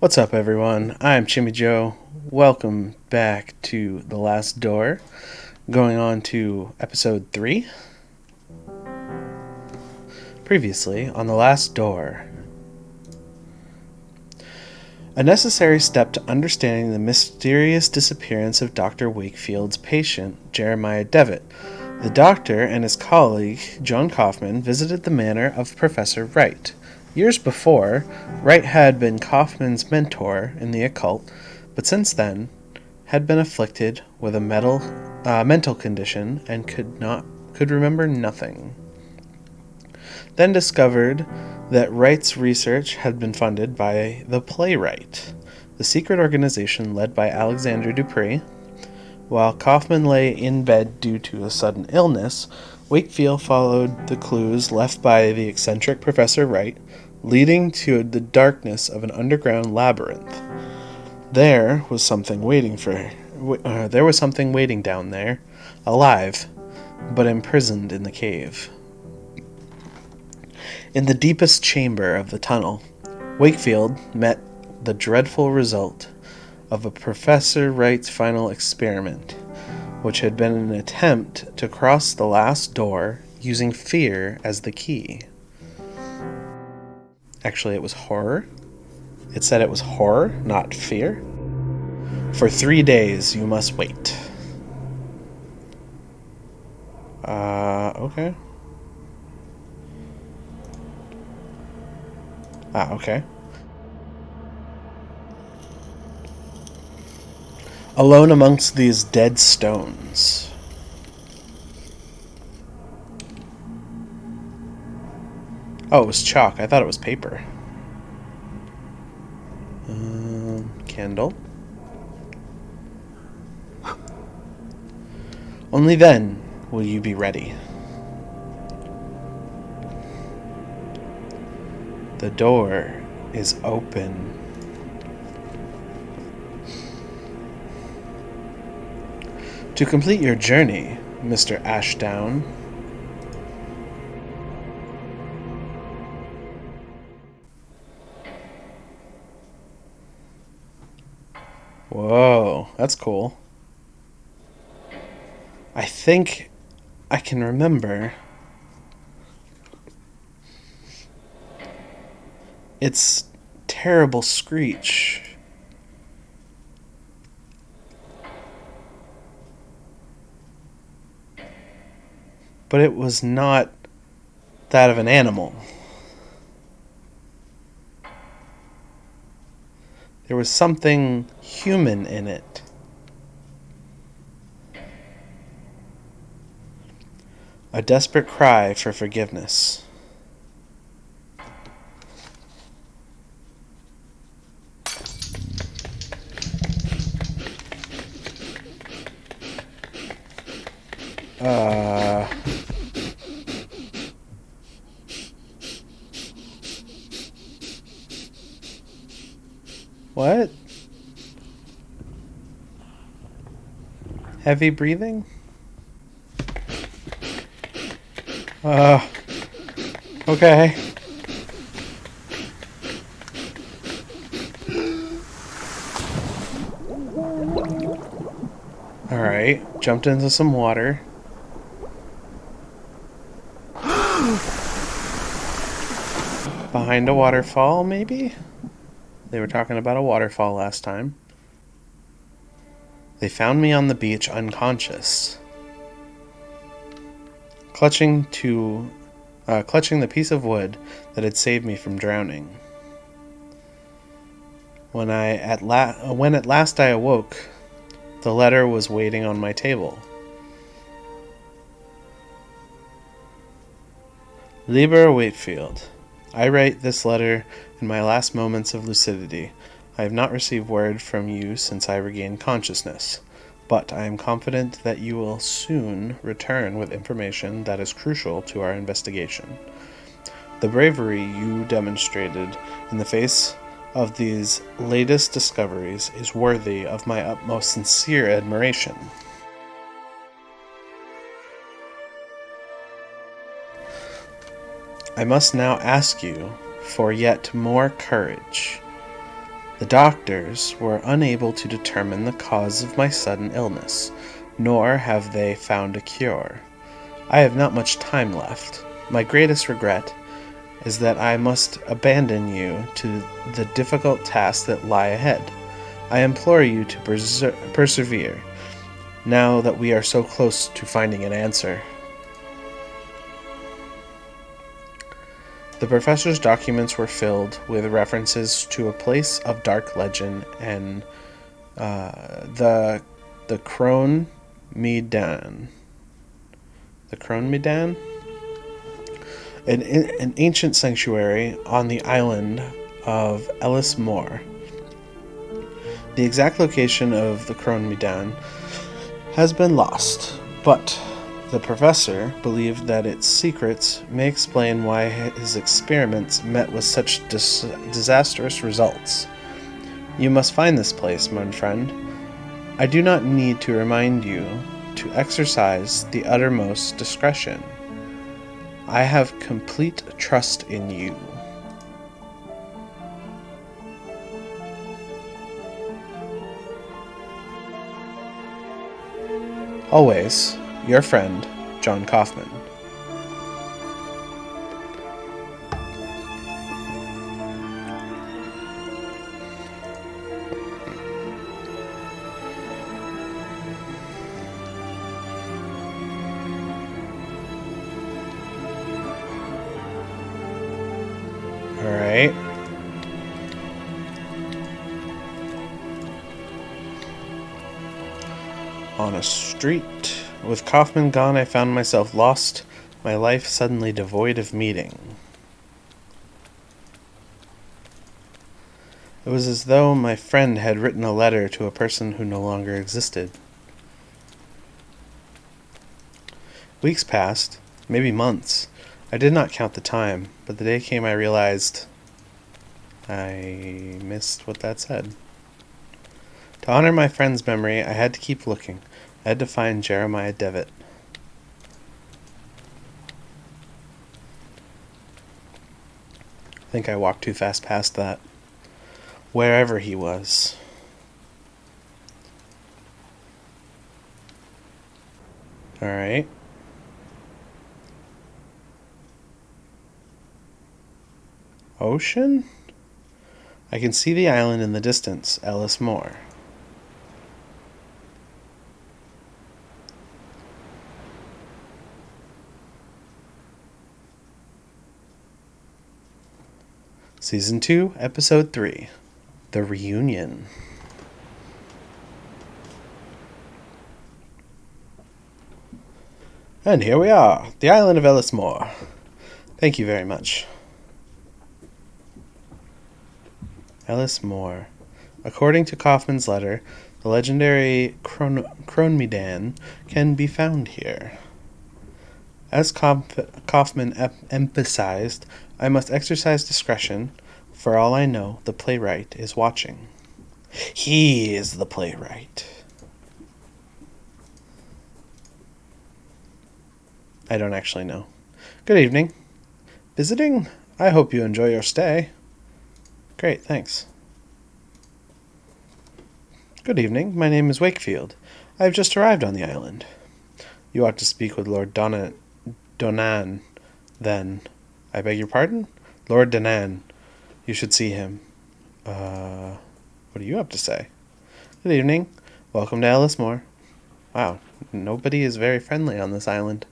What's up, everyone? I'm Chimyjoe. Welcome back to The Last Door. Going on to episode 3. Previously on The Last Door. A necessary step to understanding the mysterious disappearance of Dr. Wakefield's patient, Jeremiah Devitt. The doctor and his colleague, John Kaufman, visited the manor of Professor Wright. Years before, Wright had been Kaufman's mentor in the occult, but since then had been afflicted with a mental condition and could remember nothing. Then discovered that Wright's research had been funded by the Playwright, the secret organization led by Alexandre Dupree. While Kaufman lay in bed due to a sudden illness, Wakefield followed the clues left by the eccentric Professor Wright, leading to the darkness of an underground labyrinth. There was something waiting down there, alive, but imprisoned in the cave. In the deepest chamber of the tunnel, Wakefield met the dreadful result of a Professor Wright's final experiment, which had been an attempt to cross the last door using fear as the key. Actually, it was horror. It said it was horror, not fear. For 3 days, you must wait. Okay. Okay. Alone amongst these dead stones. Oh, it was chalk. I thought it was paper. Candle. Only then will you be ready. The door is open. To complete your journey, Mr. Ashdown, whoa, that's cool. I think I can remember. Its terrible screech. But it was not that of an animal. There was something human in it. A desperate cry for forgiveness. What? Heavy breathing? Okay. Alright, jumped into some water. Behind a waterfall, maybe? They were talking about a waterfall last time. They found me on the beach unconscious, clutching the piece of wood that had saved me from drowning. When at last I awoke, the letter was waiting on my table. Lieber Wakefield, I write this letter in my last moments of lucidity. I have not received word from you since I regained consciousness, but I am confident that you will soon return with information that is crucial to our investigation. The bravery you demonstrated in the face of these latest discoveries is worthy of my utmost sincere admiration. I must now ask you for yet more courage. The doctors were unable to determine the cause of my sudden illness, nor have they found a cure. I have not much time left. My greatest regret is that I must abandon you to the difficult tasks that lie ahead. I implore you to persevere, now that we are so close to finding an answer. The professor's documents were filled with references to a place of dark legend and the Crone Medan. The Crone Medan? An ancient sanctuary on the island of Ellis Moor. The exact location of the Crone Medan has been lost, but the professor believed that its secrets may explain why his experiments met with such disastrous results. You must find this place, my friend. I do not need to remind you to exercise the uttermost discretion. I have complete trust in you. Always, your friend, John Kaufman. Alright. On a street. With Kaufman gone, I found myself lost, my life suddenly devoid of meaning. It was as though my friend had written a letter to a person who no longer existed. Weeks passed, maybe months. I did not count the time, but the day came I realized I missed what that said. To honor my friend's memory, I had to keep looking. I had to find Jeremiah Devitt. I think I walked too fast past that. Wherever he was. Alright. Ocean? I can see the island in the distance, Ellis Moor. Season 2, Episode 3, The Reunion. And here we are, the island of Ellis Moor. Thank you very much. Ellis Moor. According to Kaufman's letter, the legendary Cronmedan can be found here. As Kaufman emphasized, I must exercise discretion. For all I know, the playwright is watching. He is the playwright. I don't actually know. Good evening. Visiting? I hope you enjoy your stay. Great, thanks. Good evening. My name is Wakefield. I have just arrived on the island. You ought to speak with Lord Donan, then. I beg your pardon? Lord Donan. You should see him. What do you have to say? Good evening. Welcome to Ellis Moor. Wow, nobody is very friendly on this island.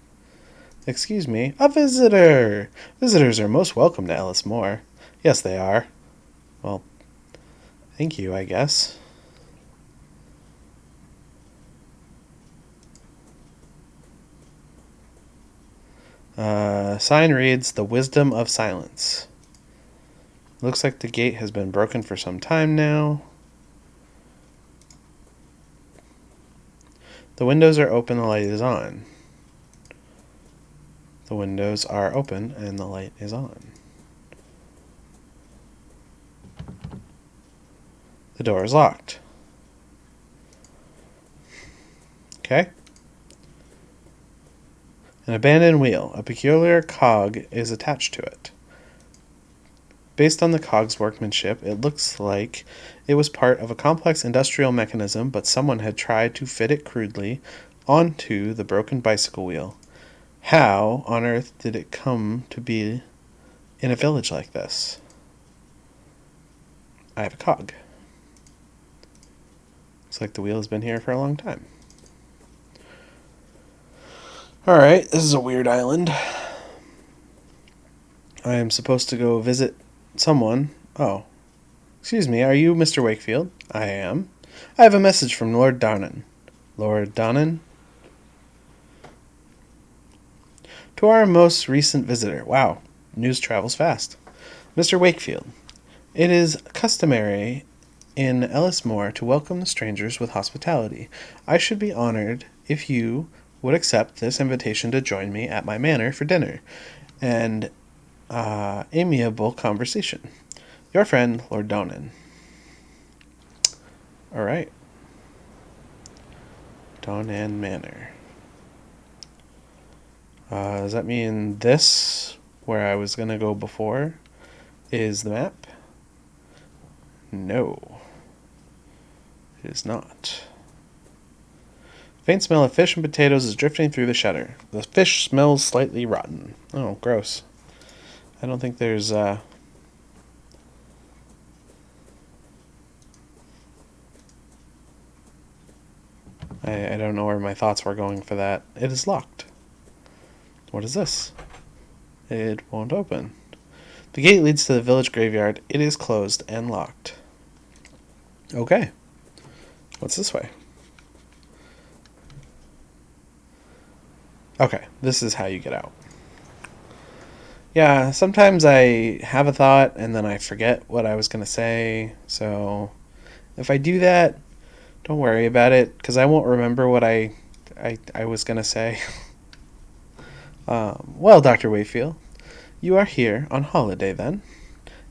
Excuse me, a visitor! Visitors are most welcome to Ellis Moor. Yes, they are. Well, thank you, I guess. Sign reads, The Wisdom of Silence. Looks like the gate has been broken for some time now. The windows are open, the light is on. The windows are open and the light is on. The door is locked. Okay. An abandoned wheel. A peculiar cog is attached to it. Based on the cog's workmanship, it looks like it was part of a complex industrial mechanism, but someone had tried to fit it crudely onto the broken bicycle wheel. How on earth did it come to be in a village like this? I have a cog. Looks like the wheel has been here for a long time. Alright, this is a weird island. I am supposed to go visit someone. Oh, excuse me, are you Mr. Wakefield? I am. I have a message from Lord Donnan. Lord Donnan? To our most recent visitor. Wow, news travels fast. Mr. Wakefield, it is customary in Ellismore to welcome the strangers with hospitality. I should be honored if you would accept this invitation to join me at my manor for dinner and amiable conversation. Your friend, Lord Donnan. Alright. Donnan Manor. Does that mean this, where I was going to go before, is the map? No. It is not. Faint smell of fish and potatoes is drifting through the shutter. The fish smells slightly rotten. Oh, gross. I don't think there's, I don't know where my thoughts were going for that. It is locked. What is this? It won't open. The gate leads to the village graveyard. It is closed and locked. Okay. What's this way? Okay, this is how you get out. Yeah, sometimes I have a thought and then I forget what I was going to say. So if I do that, don't worry about it, because I won't remember what I was going to say. Well, Dr. Wakefield, you are here on holiday then?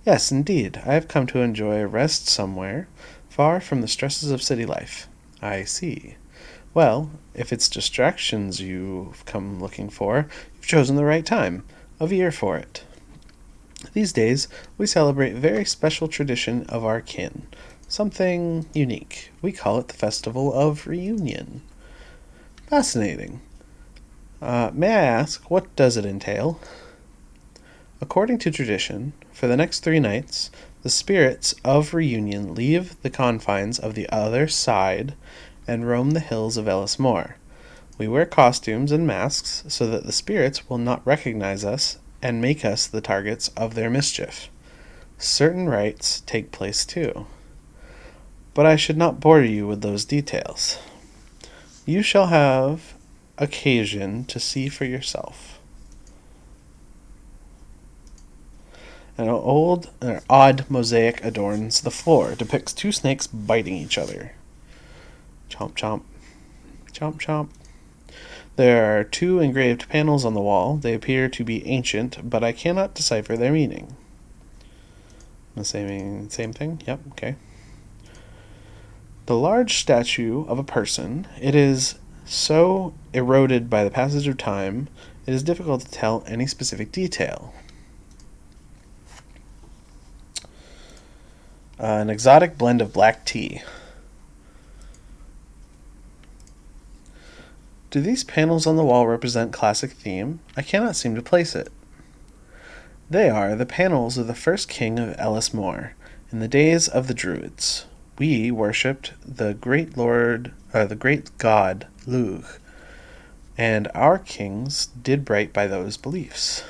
Yes, indeed. I have come to enjoy a rest somewhere, far from the stresses of city life. I see. Well, if it's distractions you've come looking for, you've chosen the right time of year for it. These days, we celebrate a very special tradition of our kin. Something unique. We call it the Festival of Reunion. Fascinating. May I ask, what does it entail? According to tradition, for the next 3 nights, the spirits of reunion leave the confines of the other side and roam the hills of Ellismore. We wear costumes and masks so that the spirits will not recognize us and make us the targets of their mischief. Certain rites take place too. But I should not bore you with those details. You shall have occasion to see for yourself. An odd mosaic adorns the floor, depicts 2 snakes biting each other. Chomp chomp. Chomp chomp. There are 2 engraved panels on the wall. They appear to be ancient, but I cannot decipher their meaning. The same thing? Yep, okay. The large statue of a person. It is so eroded by the passage of time, it is difficult to tell any specific detail. An exotic blend of black tea. Do these panels on the wall represent classic theme? I cannot seem to place it. They are the panels of the first king of Ellismore, in the days of the Druids. We worshipped the great god Lugh, and our kings did right by those beliefs.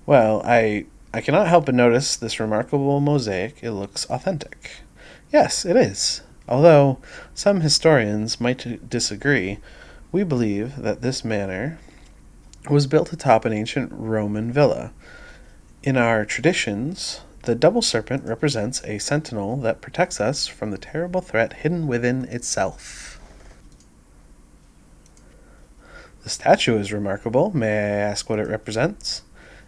Well, I cannot help but notice this remarkable mosaic. It looks authentic. Yes, it is. Although some historians might disagree, we believe that this manor was built atop an ancient Roman villa. In our traditions, the double serpent represents a sentinel that protects us from the terrible threat hidden within itself. The statue is remarkable. May I ask what it represents?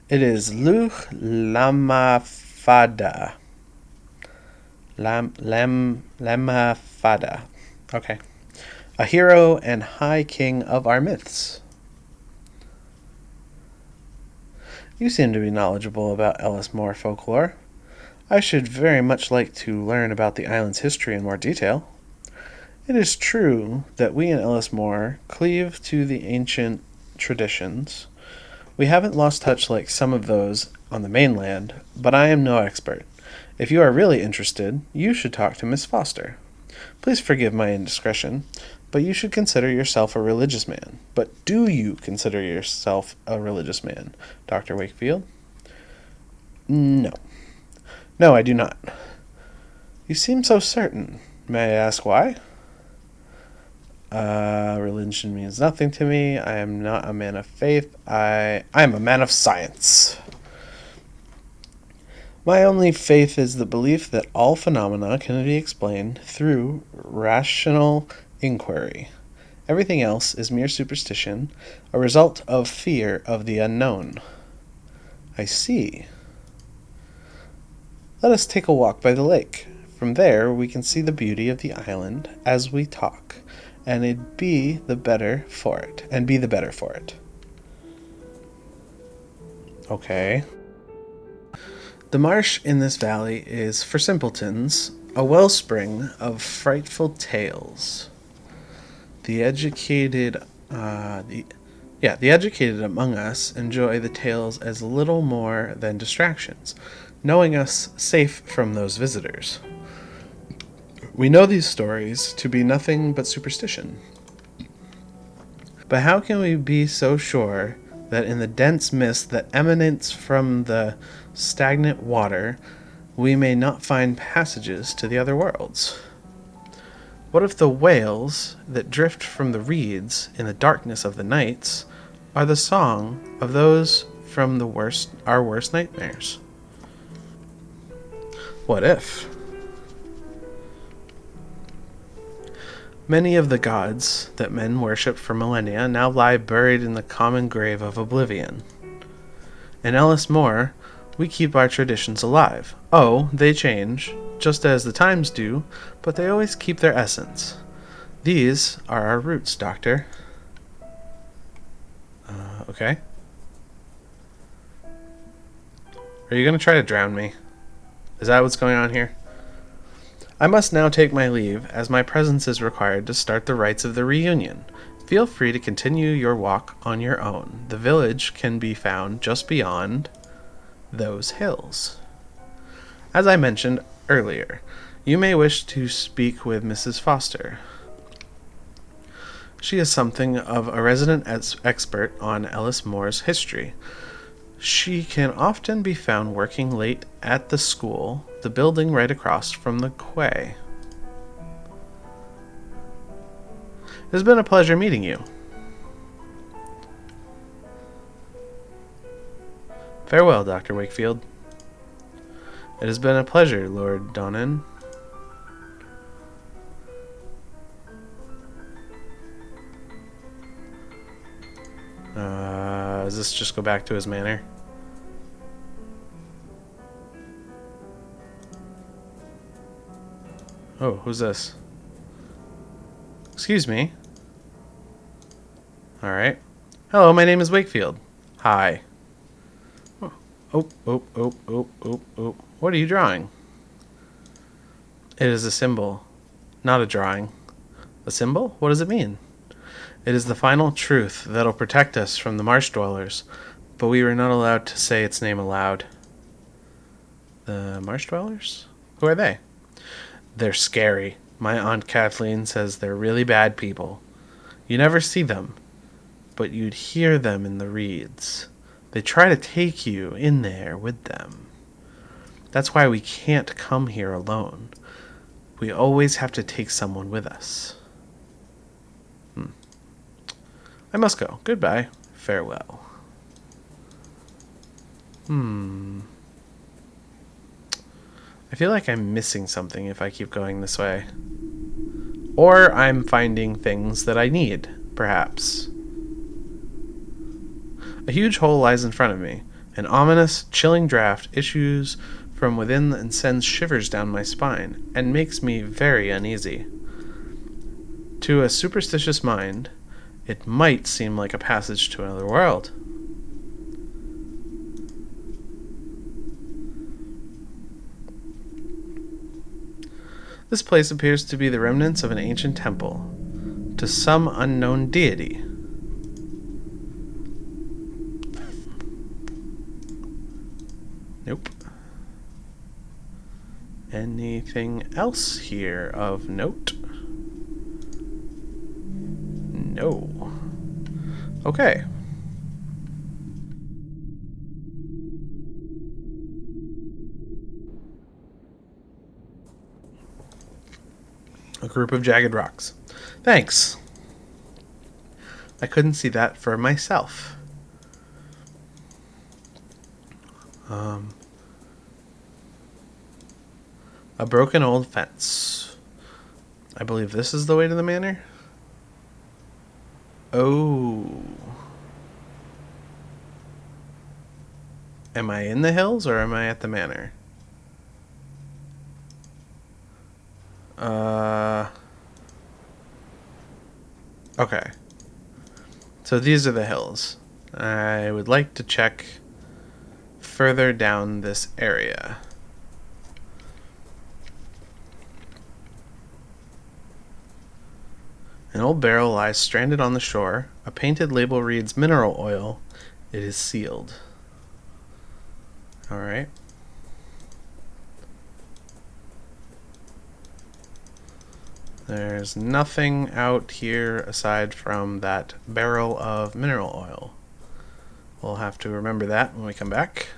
It is Lugh Lamafada. Lamafada. Okay. A hero and high king of our myths. You seem to be knowledgeable about Ellis Moor folklore. I should very much like to learn about the island's history in more detail. It is true that we in Ellis Moor cleave to the ancient traditions. We haven't lost touch like some of those on the mainland, but I am no expert. If you are really interested, you should talk to Miss Foster. Please forgive my indiscretion, but you should consider yourself a religious man. But do you consider yourself a religious man, Dr. Wakefield? No. No, I do not. You seem so certain. May I ask why? Religion means nothing to me. I am not a man of faith. I am a man of science. My only faith is the belief that all phenomena can be explained through rational inquiry. Everything else is mere superstition, a result of fear of the unknown. I see. Let us take a walk by the lake. From there we can see the beauty of the island as we talk, and be the better for it. Okay. The marsh in this valley is, for simpletons, a wellspring of frightful tales. The educated among us enjoy the tales as little more than distractions, knowing us safe from those visitors. We know these stories to be nothing but superstition. But how can we be so sure that in the dense mist that emanates from the stagnant water, we may not find passages to the other worlds? What if the wails that drift from the reeds in the darkness of the nights are the song of those from our worst nightmares? What if? Many of the gods that men worship for millennia now lie buried in the common grave of oblivion. In Ellis Moor, we keep our traditions alive. Oh, they change, just as the times do, but they always keep their essence. These are our roots, Doctor. Okay. Are you going to try to drown me? Is that what's going on here? I must now take my leave, as my presence is required to start the rites of the reunion. Feel free to continue your walk on your own. The village can be found just beyond those hills. As I mentioned earlier, you may wish to speak with Mrs. Foster. She is something of a resident expert on Ellis Moor's history. She can often be found working late at the school, the building right across from the quay. It has been a pleasure meeting you. Farewell, Dr. Wakefield. It has been a pleasure, Lord Donnan. Does this just go back to his manor? Oh, who's this? Excuse me. Alright. Hello, my name is Wakefield. Hi. Oh. What are you drawing? It is a symbol, not a drawing. A symbol? What does it mean? It is the final truth that'll protect us from the marsh dwellers, but we were not allowed to say its name aloud. The marsh dwellers? Who are they? They're scary. My Aunt Kathleen says they're really bad people. You never see them, but you'd hear them in the reeds. They try to take you in there with them. That's why we can't come here alone. We always have to take someone with us. I must go. Goodbye. Farewell. I feel like I'm missing something if I keep going this way. Or I'm finding things that I need, perhaps. A huge hole lies in front of me. An ominous, chilling draft issues from within and sends shivers down my spine, and makes me very uneasy. To a superstitious mind, it might seem like a passage to another world. This place appears to be the remnants of an ancient temple to some unknown deity. Nope. Anything else here of note? No. Okay. A group of jagged rocks. Thanks. I couldn't see that for myself. A broken old fence. I believe this is the way to the manor. Oh. Am I in the hills or am I at the manor? Okay. So these are the hills. I would like to check further down this area. An old barrel lies stranded on the shore. A painted label reads mineral oil. It is sealed. Alright. There's nothing out here aside from that barrel of mineral oil. We'll have to remember that when we come back.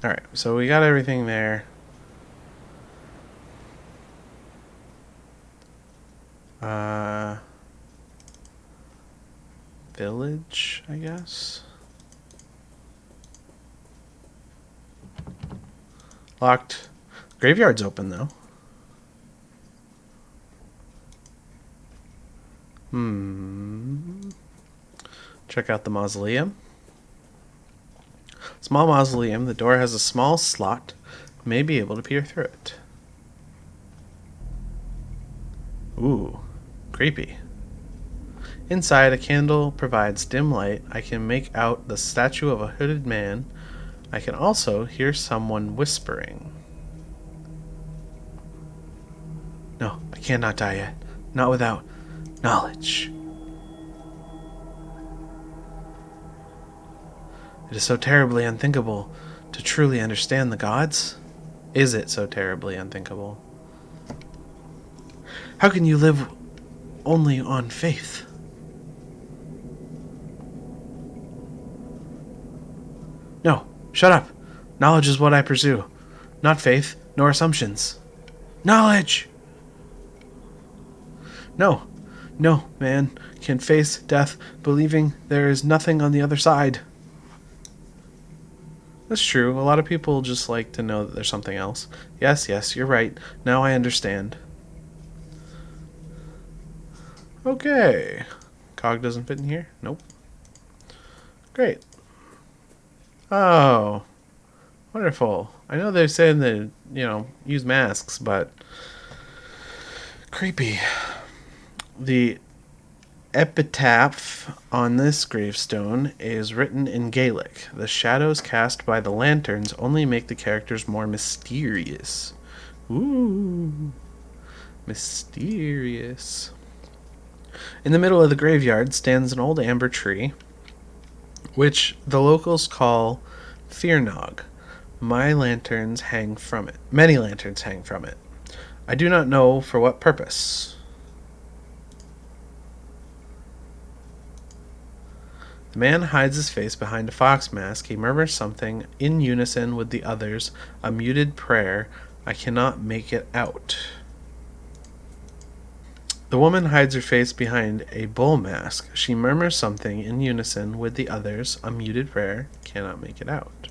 Alright, so we got everything there. Village, I guess. Locked. Graveyard's open, though. Check out the mausoleum. Small mausoleum. The door has a small slot. May be able to peer through it. Ooh, creepy. Inside, a candle provides dim light. I can make out the statue of a hooded man. I can also hear someone whispering. No, I cannot die yet. Not without knowledge. It is so terribly unthinkable to truly understand the gods. Is it so terribly unthinkable? How can you live only on faith? No, shut up. Knowledge is what I pursue, not faith nor assumptions. Knowledge! No, man can face death believing there is nothing on the other side. That's true. A lot of people just like to know that there's something else. Yes, you're right. Now I understand. Okay. Cog doesn't fit in here? Nope. Great. Oh. Wonderful. I know they're saying that, use masks, but creepy. The epitaph on this gravestone is written in Gaelic. The shadows cast by the lanterns only make the characters more mysterious. Ooh. Mysterious. In the middle of the graveyard stands an old amber tree, which the locals call Fearnog. Many lanterns hang from it. I do not know for what purpose. The man hides his face behind a fox mask. He murmurs something in unison with the others, a muted prayer. I cannot make it out. The woman hides her face behind a bull mask. She murmurs something in unison with the others, a muted prayer. Cannot make it out.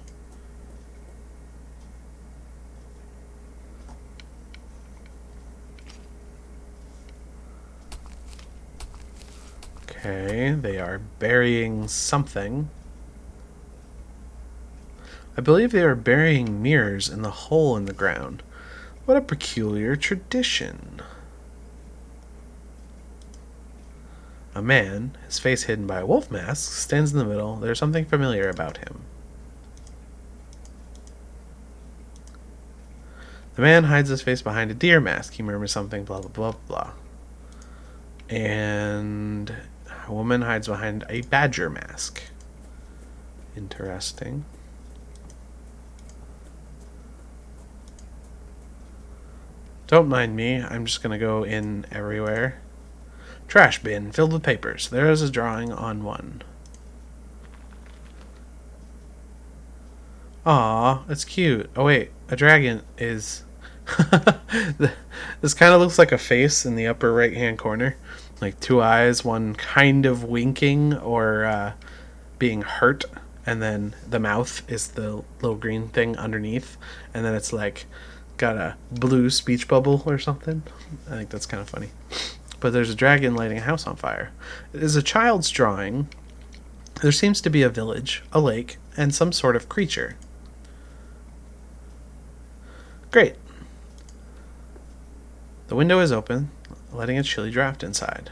Okay, they are burying something. I believe they are burying mirrors in the hole in the ground. What a peculiar tradition. A man, his face hidden by a wolf mask, stands in the middle. There's something familiar about him. The man hides his face behind a deer mask. He murmurs something, blah, blah, blah, blah. And a woman hides behind a badger mask. Interesting. Don't mind me. I'm just going to go in everywhere. Trash bin filled with papers. There is a drawing on one. Aw, it's cute. Oh wait, a dragon is... This kind of looks like a face in the upper right hand corner. Like two eyes, one kind of winking or being hurt. And then the mouth is the little green thing underneath. And then it's like got a blue speech bubble or something. I think that's kind of funny. But there's a dragon lighting a house on fire. It is a child's drawing. There seems to be a village, a lake, and some sort of creature. Great. The window is open, letting a chilly draft inside.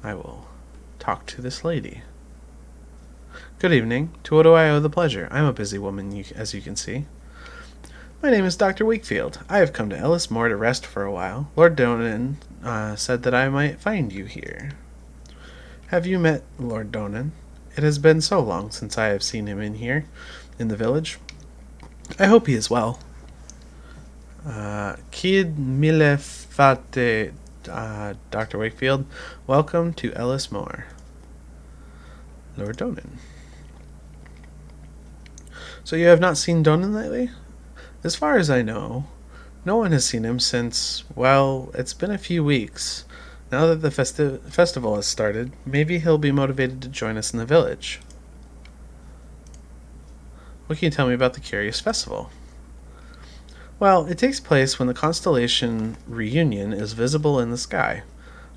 I will talk to this lady. Good evening. To what do I owe the pleasure? I'm a busy woman, as you can see. My name is Dr. Wakefield. I have come to Ellis Moor to rest for a while. Lord Donan said that I might find you here. Have you met Lord Donan? It has been so long since I have seen him in here, in the village. I hope he is well. Kid mille fate, Dr. Wakefield. Welcome to Ellis Moor. Lord Donan. So you have not seen Donan lately? As far as I know, no one has seen him since, well, it's been a few weeks. Now that the festival has started, maybe he'll be motivated to join us in the village. What can you tell me about the curious festival? Well, it takes place when the constellation Reunion is visible in the sky.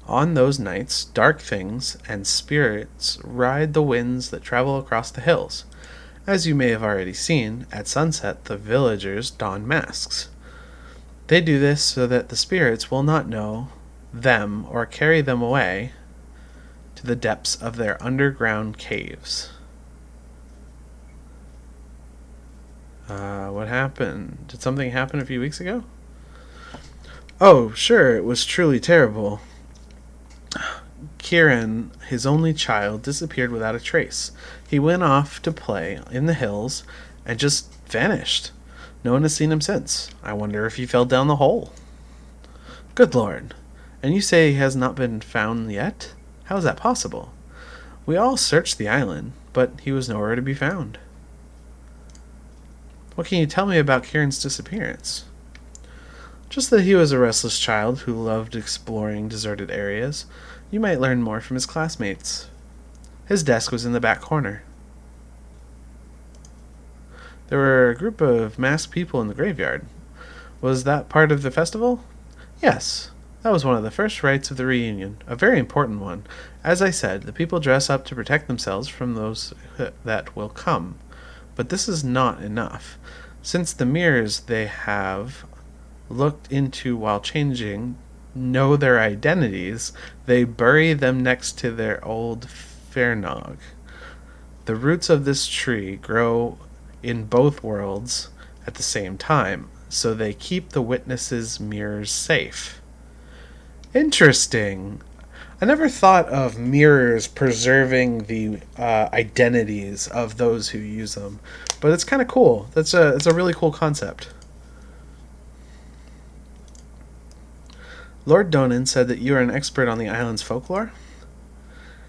On those nights, dark things and spirits ride the winds that travel across the hills. As you may have already seen, at sunset the villagers don masks. They do this so that the spirits will not know them or carry them away to the depths of their underground caves. What happened? Did something happen a few weeks ago? Oh, sure, it was truly terrible. Kieran, his only child, disappeared without a trace. He went off to play in the hills and just vanished. No one has seen him since. I wonder if he fell down the hole. Good Lord. And you say he has not been found yet? How is that possible? We all searched the island, but he was nowhere to be found. What can you tell me about Kieran's disappearance? Just that he was a restless child who loved exploring deserted areas. You might learn more from his classmates. His desk was in the back corner. There were a group of masked people in the graveyard. Was that part of the festival? Yes, that was one of the first rites of the reunion, a very important one. As I said, the people dress up to protect themselves from those that will come. But this is not enough. Since the mirrors they have looked into while changing know their identities, they bury them next to their old Fernog. The roots of this tree grow in both worlds at the same time, so they keep the witnesses' mirrors safe. Interesting. I never thought of mirrors preserving the identities of those who use them, but it's kind of cool. It's a really cool concept. Lord Donan said that you are an expert on the island's folklore?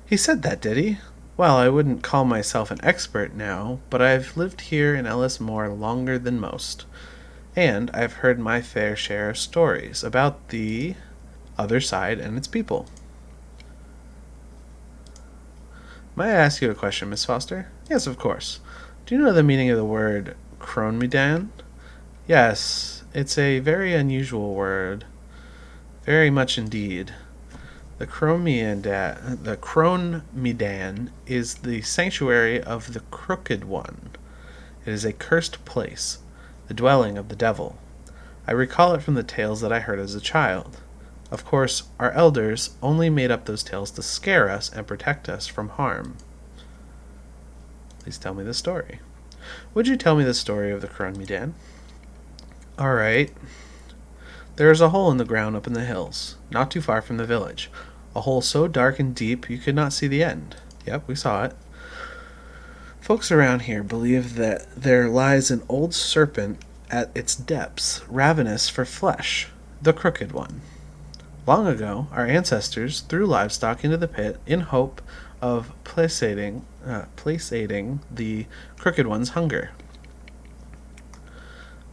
He said that, did he? Well, I wouldn't call myself an expert now, but I've lived here in Ellis Moor longer than most, and I've heard my fair share of stories about the other side and its people. May I ask you a question, Miss Foster? Yes, of course. Do you know the meaning of the word Chimyjoe? Yes, it's a very unusual word. Very much indeed. The Chimyjoe is the sanctuary of the Crooked One. It is a cursed place, the dwelling of the devil. I recall it from the tales that I heard as a child. Of course, our elders only made up those tales to scare us and protect us from harm. Please tell me the story. Would you tell me the story of the Chimyjoe? Alright. There is a hole in the ground up in the hills, not too far from the village. A hole so dark and deep you could not see the end. Yep, we saw it. Folks around here believe that there lies an old serpent at its depths, ravenous for flesh, the crooked one. Long ago, our ancestors threw livestock into the pit in hope of placating the crooked one's hunger.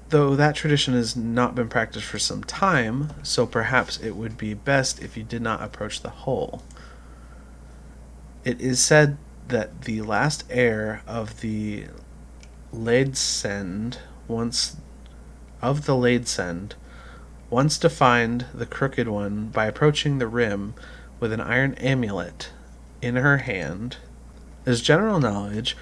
Though that tradition has not been practiced for some time, so perhaps it would be best if you did not approach the hole. It is said that the last heir of the Ladesend once defined the crooked one by approaching the rim with an iron amulet in her hand. There's general knowledge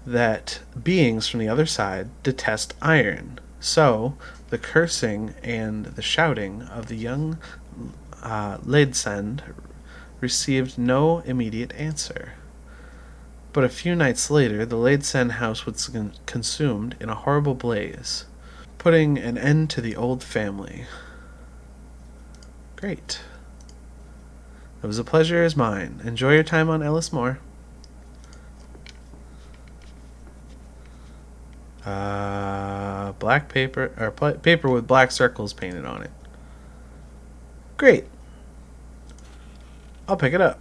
that beings from the other side detest iron. So, the cursing and the shouting of the young Ladesend received no immediate answer. But a few nights later, the Ladesend house was consumed in a horrible blaze, putting an end to the old family. Great. It was a pleasure as mine. Enjoy your time on Ellis Moor. Black paper, or paper with black circles painted on it. Great. I'll pick it up.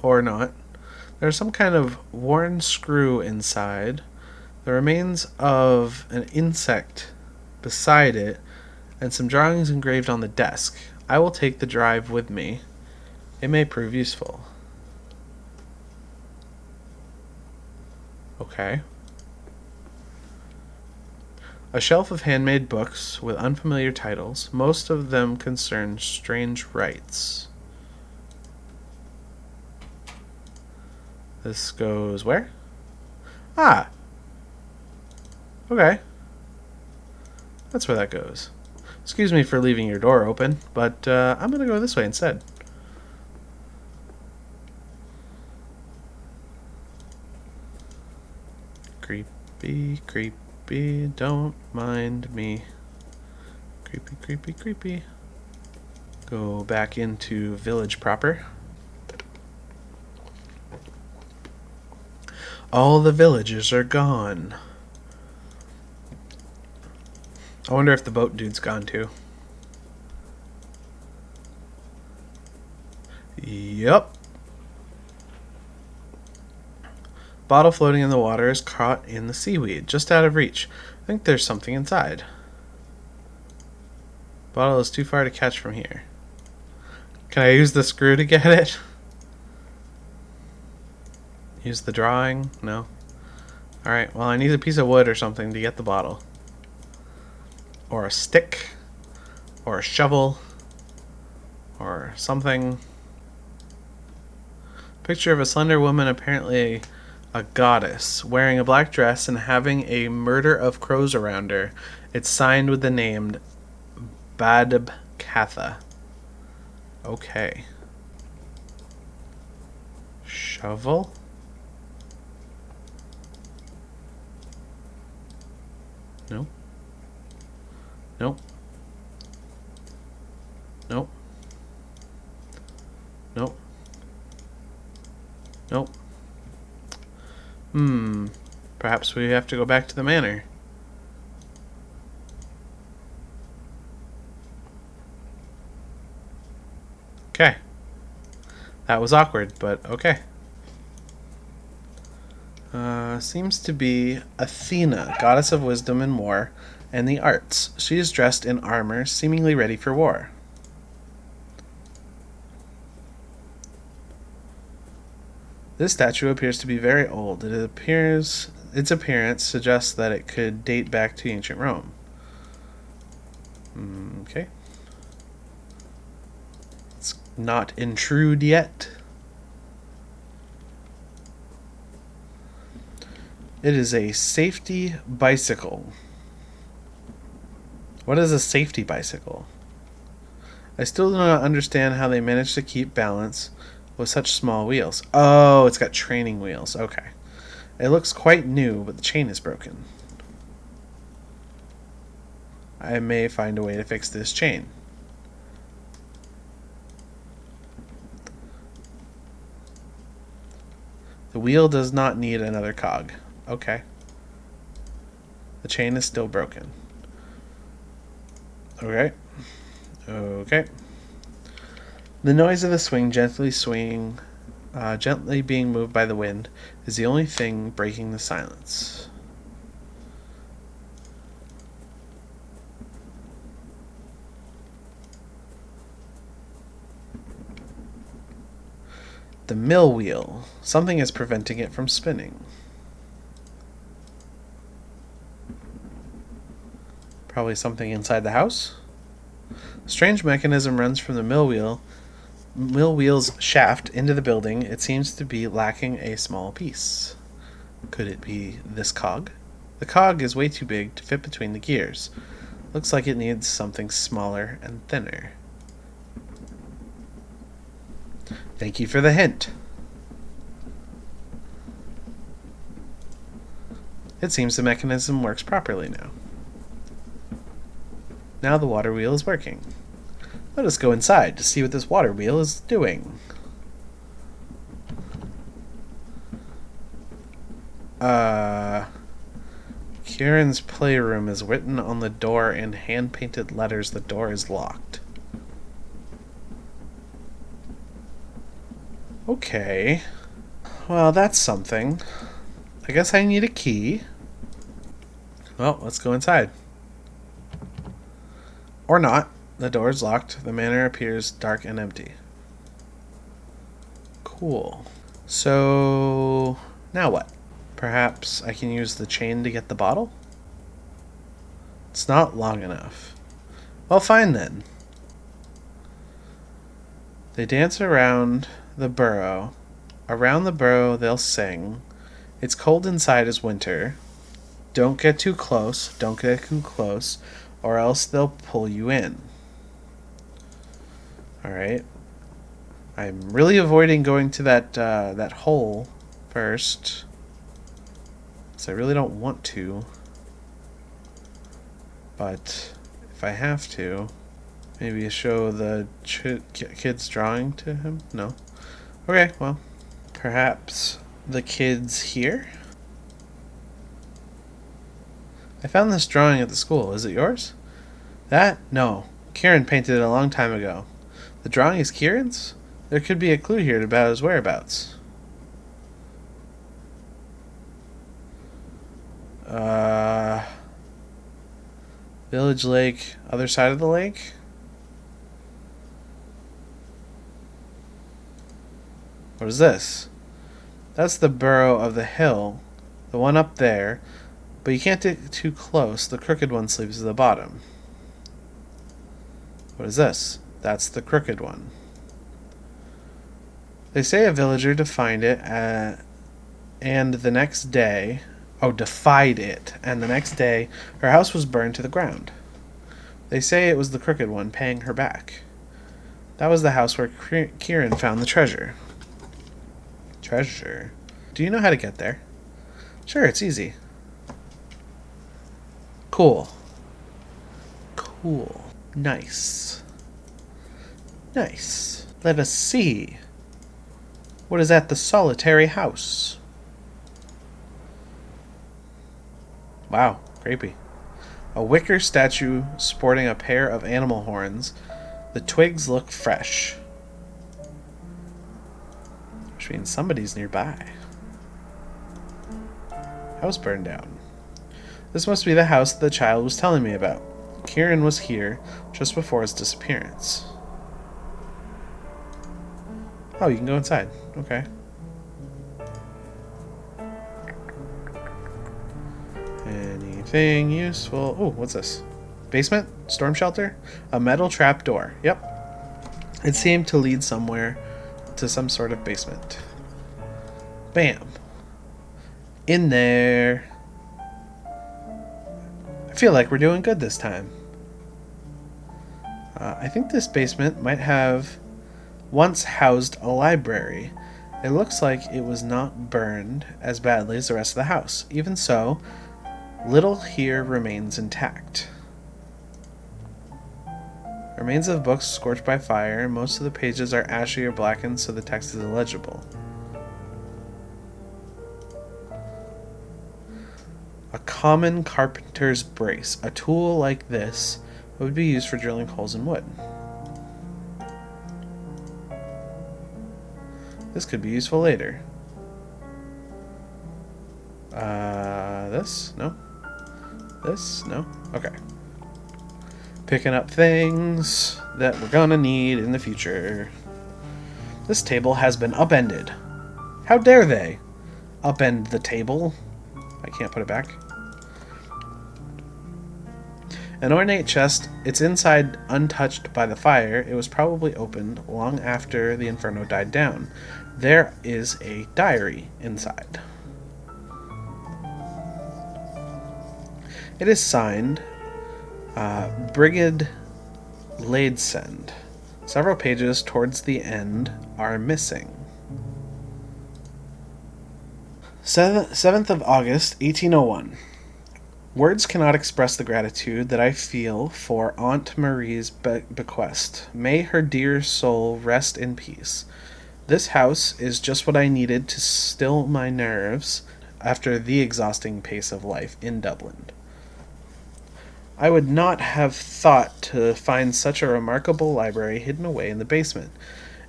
Or not. There's some kind of worn screw inside, the remains of an insect beside it, and some drawings engraved on the desk. I will take the drive with me. It may prove useful. Okay. A shelf of handmade books with unfamiliar titles. Most of them concern strange rites. This goes where? Ah! Okay. That's where that goes. Excuse me for leaving your door open, but I'm going to go this way instead. Creepy, creepy, don't mind me. Creepy, creepy, creepy. Go back into village proper. All the villagers are gone. I wonder if the boat dude's gone too. Yup. Bottle floating in the water is caught in the seaweed, just out of reach. I think there's something inside. Bottle is too far to catch from here. Can I use the screw to get it? Use the drawing? No. Alright, well I need a piece of wood or something to get the bottle. Or a stick. Or a shovel. Or something. Picture of a slender woman, apparently a goddess, wearing a black dress and having a murder of crows around her. It's signed with the name Badabkatha. Okay. Shovel? No. Nope. Nope. Nope. Nope. Perhaps we have to go back to the manor. Okay. That was awkward, but okay. Seems to be Athena, goddess of wisdom and war, and the arts. She is dressed in armor, seemingly ready for war. This statue appears to be very old. Its appearance suggests that it could date back to ancient Rome. Okay. It's not intrude yet. It is a safety bicycle. What is a safety bicycle? I still do not understand how they managed to keep balance with such small wheels. Oh, it's got training wheels. Okay. It looks quite new, but the chain is broken. I may find a way to fix this chain. The wheel does not need another cog. Okay. The chain is still broken. Okay. Okay. The noise of the swing gently being moved by the wind, is the only thing breaking the silence. The mill wheel. Something is preventing it from spinning. Probably something inside the house. A strange mechanism runs from the mill wheel's shaft into the building. It seems to be lacking a small piece. Could it be this cog? The cog is way too big to fit between the gears. Looks like it needs something smaller and thinner. Thank you for the hint. It seems the mechanism works properly now. Now the water wheel is working. Let us go inside to see what this water wheel is doing. Kieran's playroom is written on the door in hand-painted letters. The door is locked. Okay. Well, that's something. I guess I need a key. Well, let's go inside. Or not. The door is locked. The manor appears dark and empty. Cool. So, now what? Perhaps I can use the chain to get the bottle? It's not long enough. Well, fine then. They dance around the burrow. Around the burrow they'll sing. It's cold inside as winter. Don't get too close. Don't get too close. Or else they'll pull you in. Alright. I'm really avoiding going to that hole first. Because I really don't want to. But if I have to, maybe show the kid's drawing to him? No. Okay, well, perhaps the kid's here? I found this drawing at the school. Is it yours? That? No. Kieran painted it a long time ago. The drawing is Kieran's? There could be a clue here about his whereabouts. Village lake, other side of the lake? What is this? That's the burrow of the hill, the one up there, but you can't get too close. The crooked one sleeps at the bottom. What is this? That's the crooked one. They say a villager defined it, and the next day... Oh, defied it, and the next day her house was burned to the ground. They say it was the crooked one paying her back. That was the house where Kieran found the treasure. Treasure? Do you know how to get there? Sure, it's easy. Cool. Cool. Nice. Nice. Let us see. What is at the solitary house? Wow, creepy. A wicker statue sporting a pair of animal horns. The twigs look fresh. Which means somebody's nearby. House burned down. This must be the house the child was telling me about. Kieran was here just before his disappearance. Oh, you can go inside. Okay. Anything useful? Oh, what's this? Basement? Storm shelter? A metal trap door. Yep. It seemed to lead somewhere to some sort of basement. Bam. In there. I feel like we're doing good this time. I think this basement might have once housed a library. It looks like it was not burned as badly as the rest of the house. Even so, little here remains intact. Remains of books scorched by fire. Most of the pages are ashy or blackened, so the text is illegible. A common carpenter's brace. A tool like this would be used for drilling holes in wood. This could be useful later. This? No. This? No. Okay. Picking up things that we're gonna need in the future. This table has been upended. How dare they? Upend the table? I can't put it back. An ornate chest. It's inside untouched by the fire. It was probably opened long after the inferno died down. There is a diary inside. It is signed Brigid Ladesend. Several pages towards the end are missing. 7th of August, 1801. Words cannot express the gratitude that I feel for Aunt Marie's bequest. May her dear soul rest in peace. This house is just what I needed to still my nerves after the exhausting pace of life in Dublin. I would not have thought to find such a remarkable library hidden away in the basement.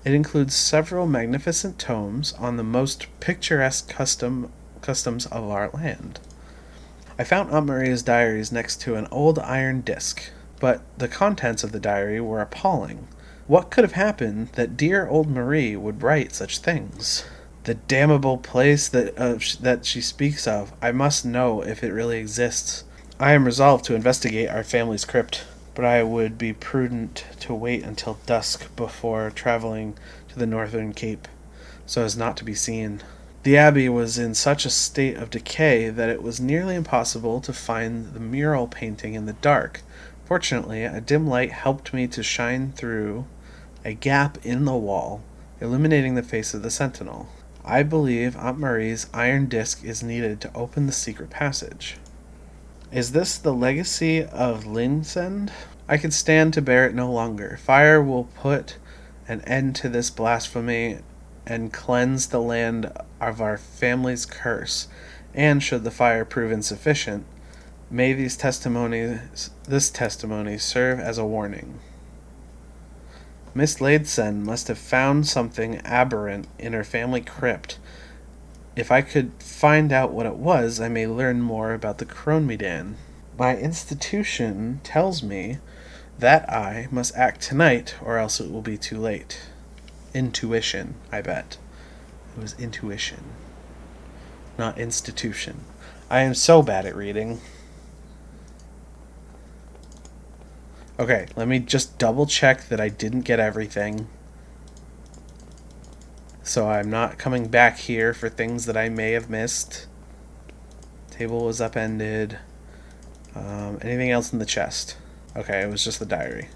It includes several magnificent tomes on the most picturesque customs of our land. I found Aunt Maria's diaries next to an old iron disc, but the contents of the diary were appalling. What could have happened that dear old Marie would write such things? The damnable place that she speaks of, I must know if it really exists. I am resolved to investigate our family's crypt, but I would be prudent to wait until dusk before traveling to the northern cape, so as not to be seen. The abbey was in such a state of decay that it was nearly impossible to find the mural painting in the dark. Fortunately, a dim light helped me to shine through a gap in the wall, illuminating the face of the sentinel. I believe Aunt Marie's iron disc is needed to open the secret passage. Is this the legacy of Linsend? I could stand to bear it no longer. Fire will put an end to this blasphemy and cleanse the land of our family's curse. And should the fire prove insufficient, may this testimony serve as a warning. Miss Ladesend must have found something aberrant in her family crypt. If I could find out what it was, I may learn more about the Cronmedan. My institution tells me that I must act tonight, or else it will be too late. Intuition, I bet. It was intuition, not institution. I am so bad at reading. Okay, let me just double check that I didn't get everything, so I'm not coming back here for things that I may have missed. Table was upended. Anything else in the chest? Okay, it was just the diary.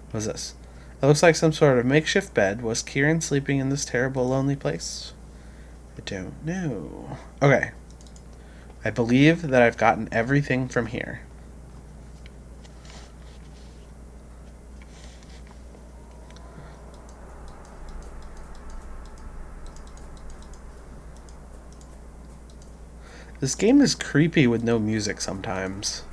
What was this? It looks like some sort of makeshift bed. Was Kieran sleeping in this terrible, lonely place? I don't know. Okay. I believe that I've gotten everything from here. This game is creepy with no music sometimes.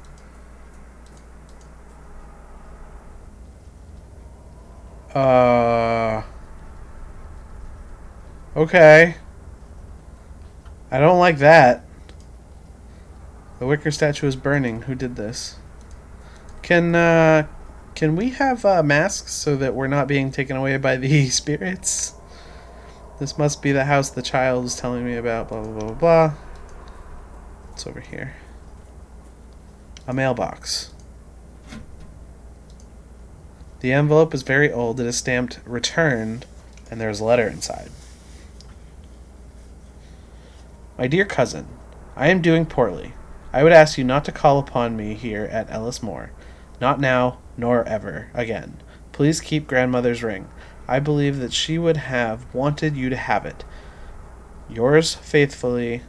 Okay. I don't like that. The wicker statue is burning. Who did this? Can we have masks so that we're not being taken away by the spirits? This must be the house the child was telling me about. Blah, blah, blah, blah, blah. What's over here? A mailbox. The envelope is very old. It is stamped returned, and there's a letter inside. My dear cousin, I am doing poorly. I would ask you not to call upon me here at Ellis Moor. Not now, nor ever again. Please keep grandmother's ring. I believe that she would have wanted you to have it. Yours faithfully,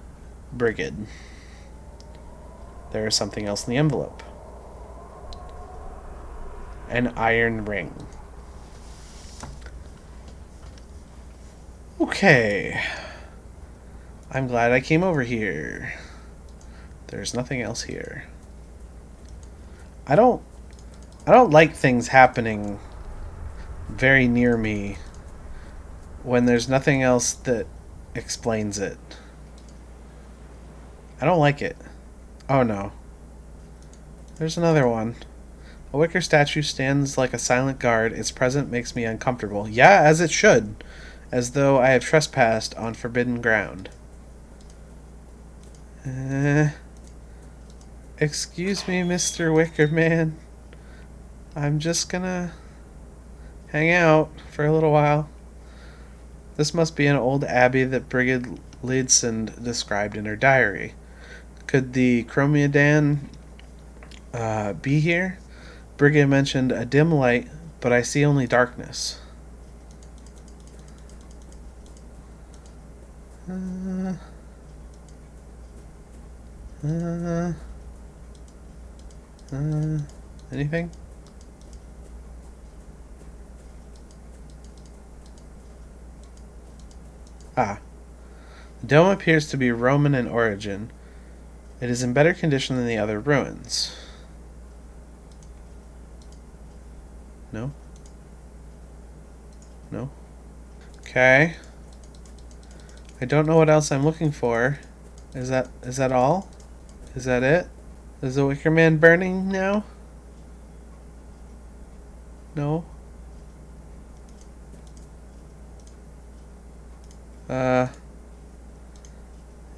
Brigid. There is something else in the envelope. an iron ring. Okay. I'm glad I came over here. There's nothing else here. I don't like things happening very near me when there's nothing else that explains it. I don't like it. Oh no. There's another one. A wicker statue stands like a silent guard. Its presence makes me uncomfortable. Yeah, as it should. As though I have trespassed on forbidden ground. Excuse me, Mr. Wicker Man. I'm just gonna hang out for a little while. This must be an old abbey that Brigid Lidsand described in her diary. Could the Chromiadan be here? Brigid mentioned a dim light, but I see only darkness. Anything? Ah. The dome appears to be Roman in origin. It is in better condition than the other ruins. No? No? Okay. I don't know what else I'm looking for. Is that all? Is that it? Is the Wicker Man burning now? No?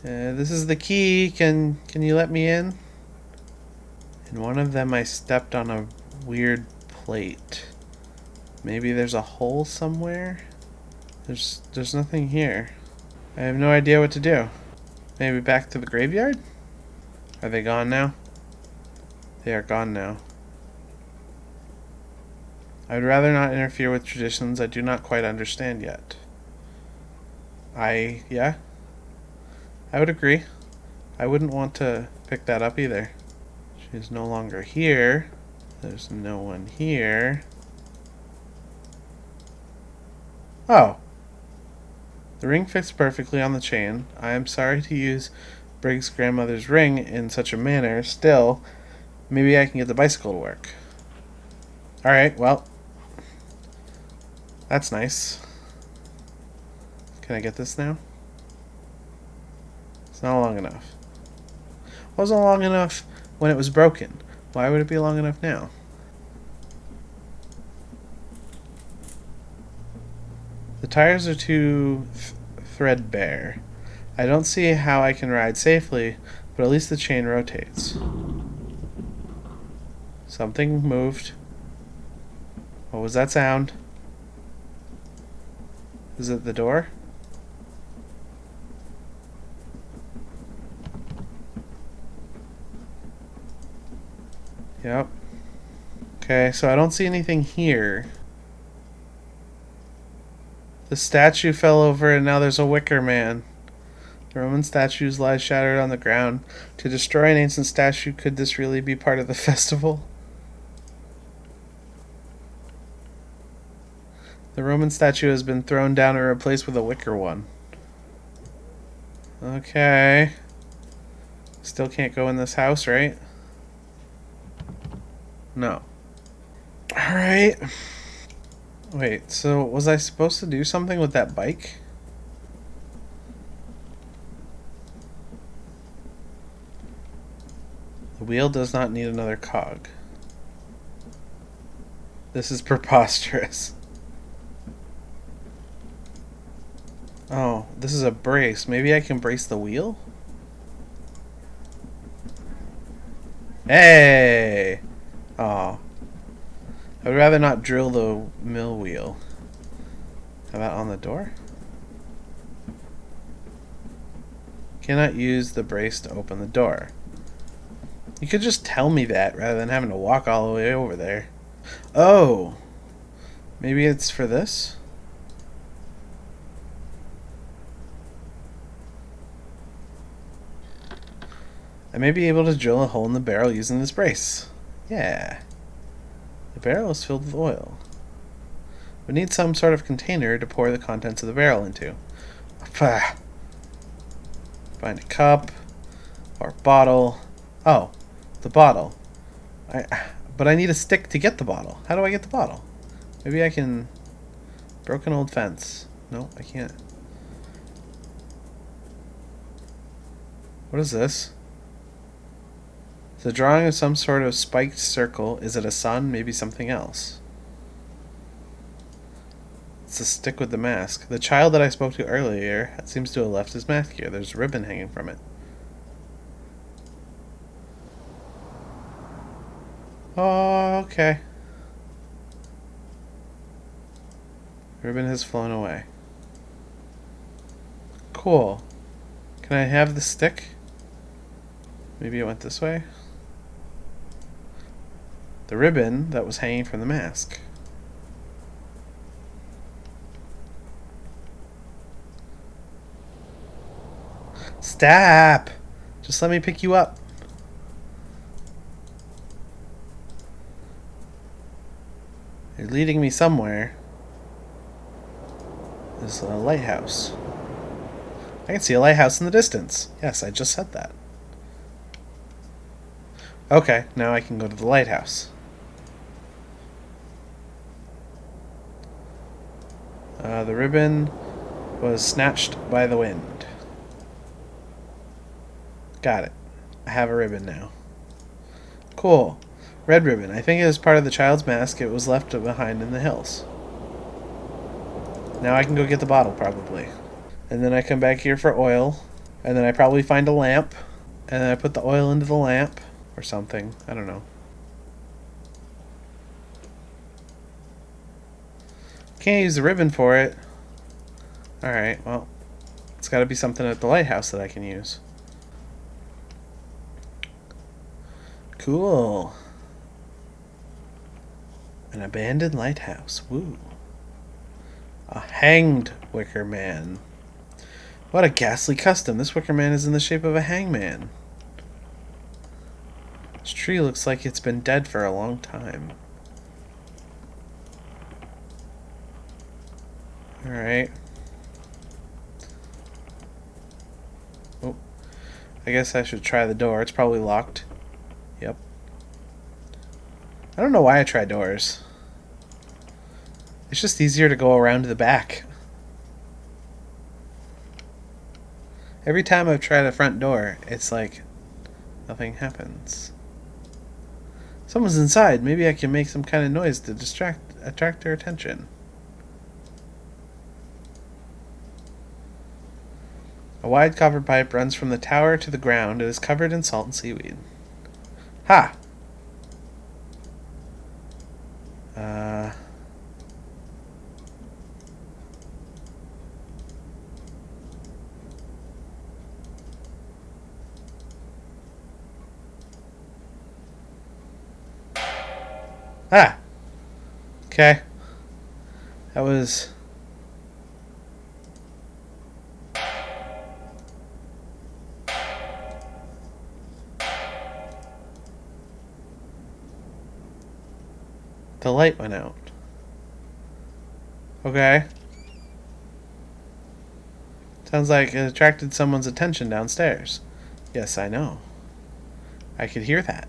This is the key. Can you let me in? In one of them I stepped on a weird plate. Maybe there's a hole somewhere? There's nothing here. I have no idea what to do. Maybe back to the graveyard? Are they gone now? They are gone now. I would rather not interfere with traditions I do not quite understand yet. Yeah? I would agree. I wouldn't want to pick that up either. She's no longer here. There's no one here. Oh. The ring fits perfectly on the chain. I am sorry to use Brig's grandmother's ring in such a manner. Still, maybe I can get the bicycle to work. Alright, well. That's nice. Can I get this now? It's not long enough. It wasn't long enough when it was broken. Why would it be long enough now? The tires are too threadbare. I don't see how I can ride safely, but at least the chain rotates. Something moved. What was that sound? Is it the door? Yep. Okay, so I don't see anything here. The statue fell over and now there's a Wicker Man. The Roman statues lie shattered on the ground. To destroy an ancient statue, could this really be part of the festival? The Roman statue has been thrown down and replaced with a wicker one. Okay. Still can't go in this house, right? No. Alright. Wait, so was I supposed to do something with that bike? The wheel does not need another cog. This is preposterous. Oh, this is a brace. Maybe I can brace the wheel? Hey! Oh. I would rather not drill the mill wheel. How about on the door? Cannot use the brace to open the door. You could just tell me that rather than having to walk all the way over there. Oh! Maybe it's for this? I may be able to drill a hole in the barrel using this brace. Yeah. The barrel is filled with oil. We need some sort of container to pour the contents of the barrel into. Find a cup or bottle. Oh, the bottle. But I need a stick to get the bottle. How do I get the bottle? Maybe I can... Broken old fence. No, I can't. What is this? The drawing of some sort of spiked circle. Is it a sun? Maybe something else. It's the stick with the mask. The child that I spoke to earlier seems to have left his mask here. There's a ribbon hanging from it. Oh, okay. The ribbon has flown away. Cool. Can I have the stick? Maybe it went this way? The ribbon that was hanging from the mask. Stop! Just let me pick you up. You're leading me somewhere. There's a lighthouse. I can see a lighthouse in the distance. Yes, I just said that. Okay, now I can go to the lighthouse. The ribbon was snatched by the wind. Got it. I have a ribbon now. Cool. Red ribbon. I think it is part of the child's mask. It was left behind in the hills. Now I can go get the bottle, probably. And then I come back here for oil. And then I probably find a lamp. And then I put the oil into the lamp. Or something. I don't know. Can't use the ribbon for it. Alright, well. It's got to be something at the lighthouse that I can use. Cool. An abandoned lighthouse. Woo. A hanged wicker man. What a ghastly custom. This wicker man is in the shape of a hangman. This tree looks like it's been dead for a long time. Alright. Oh. I guess I should try the door. It's probably locked. Yep. I don't know why I try doors. It's just easier to go around to the back. Every time I've tried a front door, it's like nothing happens. Someone's inside. Maybe I can make some kind of noise to attract their attention. A wide copper pipe runs from the tower to the ground. It is covered in salt and seaweed. Ha! Ah! Okay. That was... The light went out. Okay. Sounds like it attracted someone's attention downstairs. Yes, I know. I could hear that.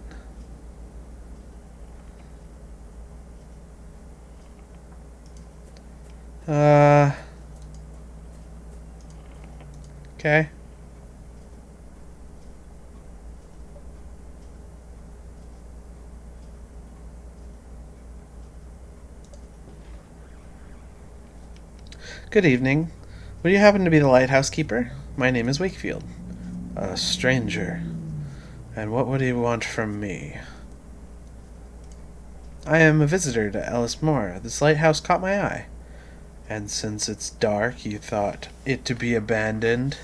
Okay. Good evening. Would you happen to be the lighthouse keeper? My name is Wakefield. A stranger. And what would he want from me? I am a visitor to Alice Moor. This lighthouse caught my eye. And since it's dark, you thought it to be abandoned?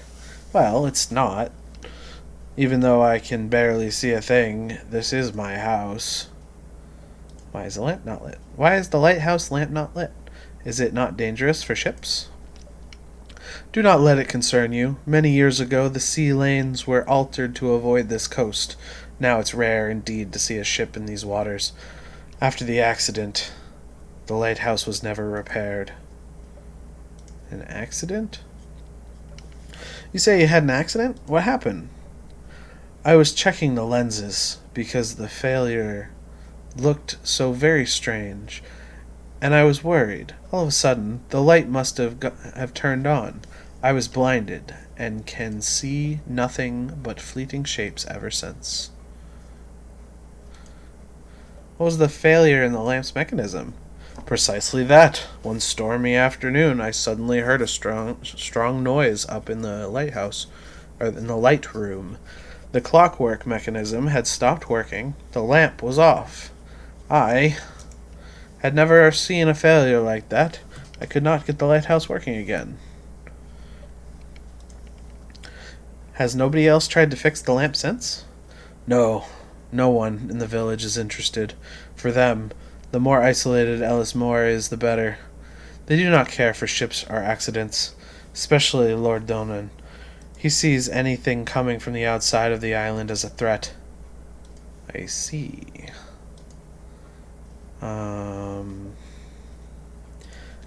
Well, it's not. Even though I can barely see a thing, this is my house. Why is the lamp not lit? Why is the lighthouse lamp not lit? Is it not dangerous for ships? Do not let it concern you. Many years ago, the sea lanes were altered to avoid this coast. Now it's rare indeed to see a ship in these waters. After the accident, the lighthouse was never repaired. An accident? You say you had an accident? What happened? I was checking the lenses because the failure looked so very strange, and I was worried. All of a sudden, the light must have turned on. I was blinded and can see nothing but fleeting shapes ever since. What was the failure in the lamp's mechanism? Precisely that. One stormy afternoon, I suddenly heard a strong noise up in the lighthouse, or in the light room. The clockwork mechanism had stopped working. The lamp was off. I had never seen a failure like that. I could not get the lighthouse working again. Has nobody else tried to fix the lamp since? No, no one in the village is interested. For them, the more isolated Ellis Moore is, the better. They do not care for ships or accidents, especially Lord Donan. He sees anything coming from the outside of the island as a threat. I see.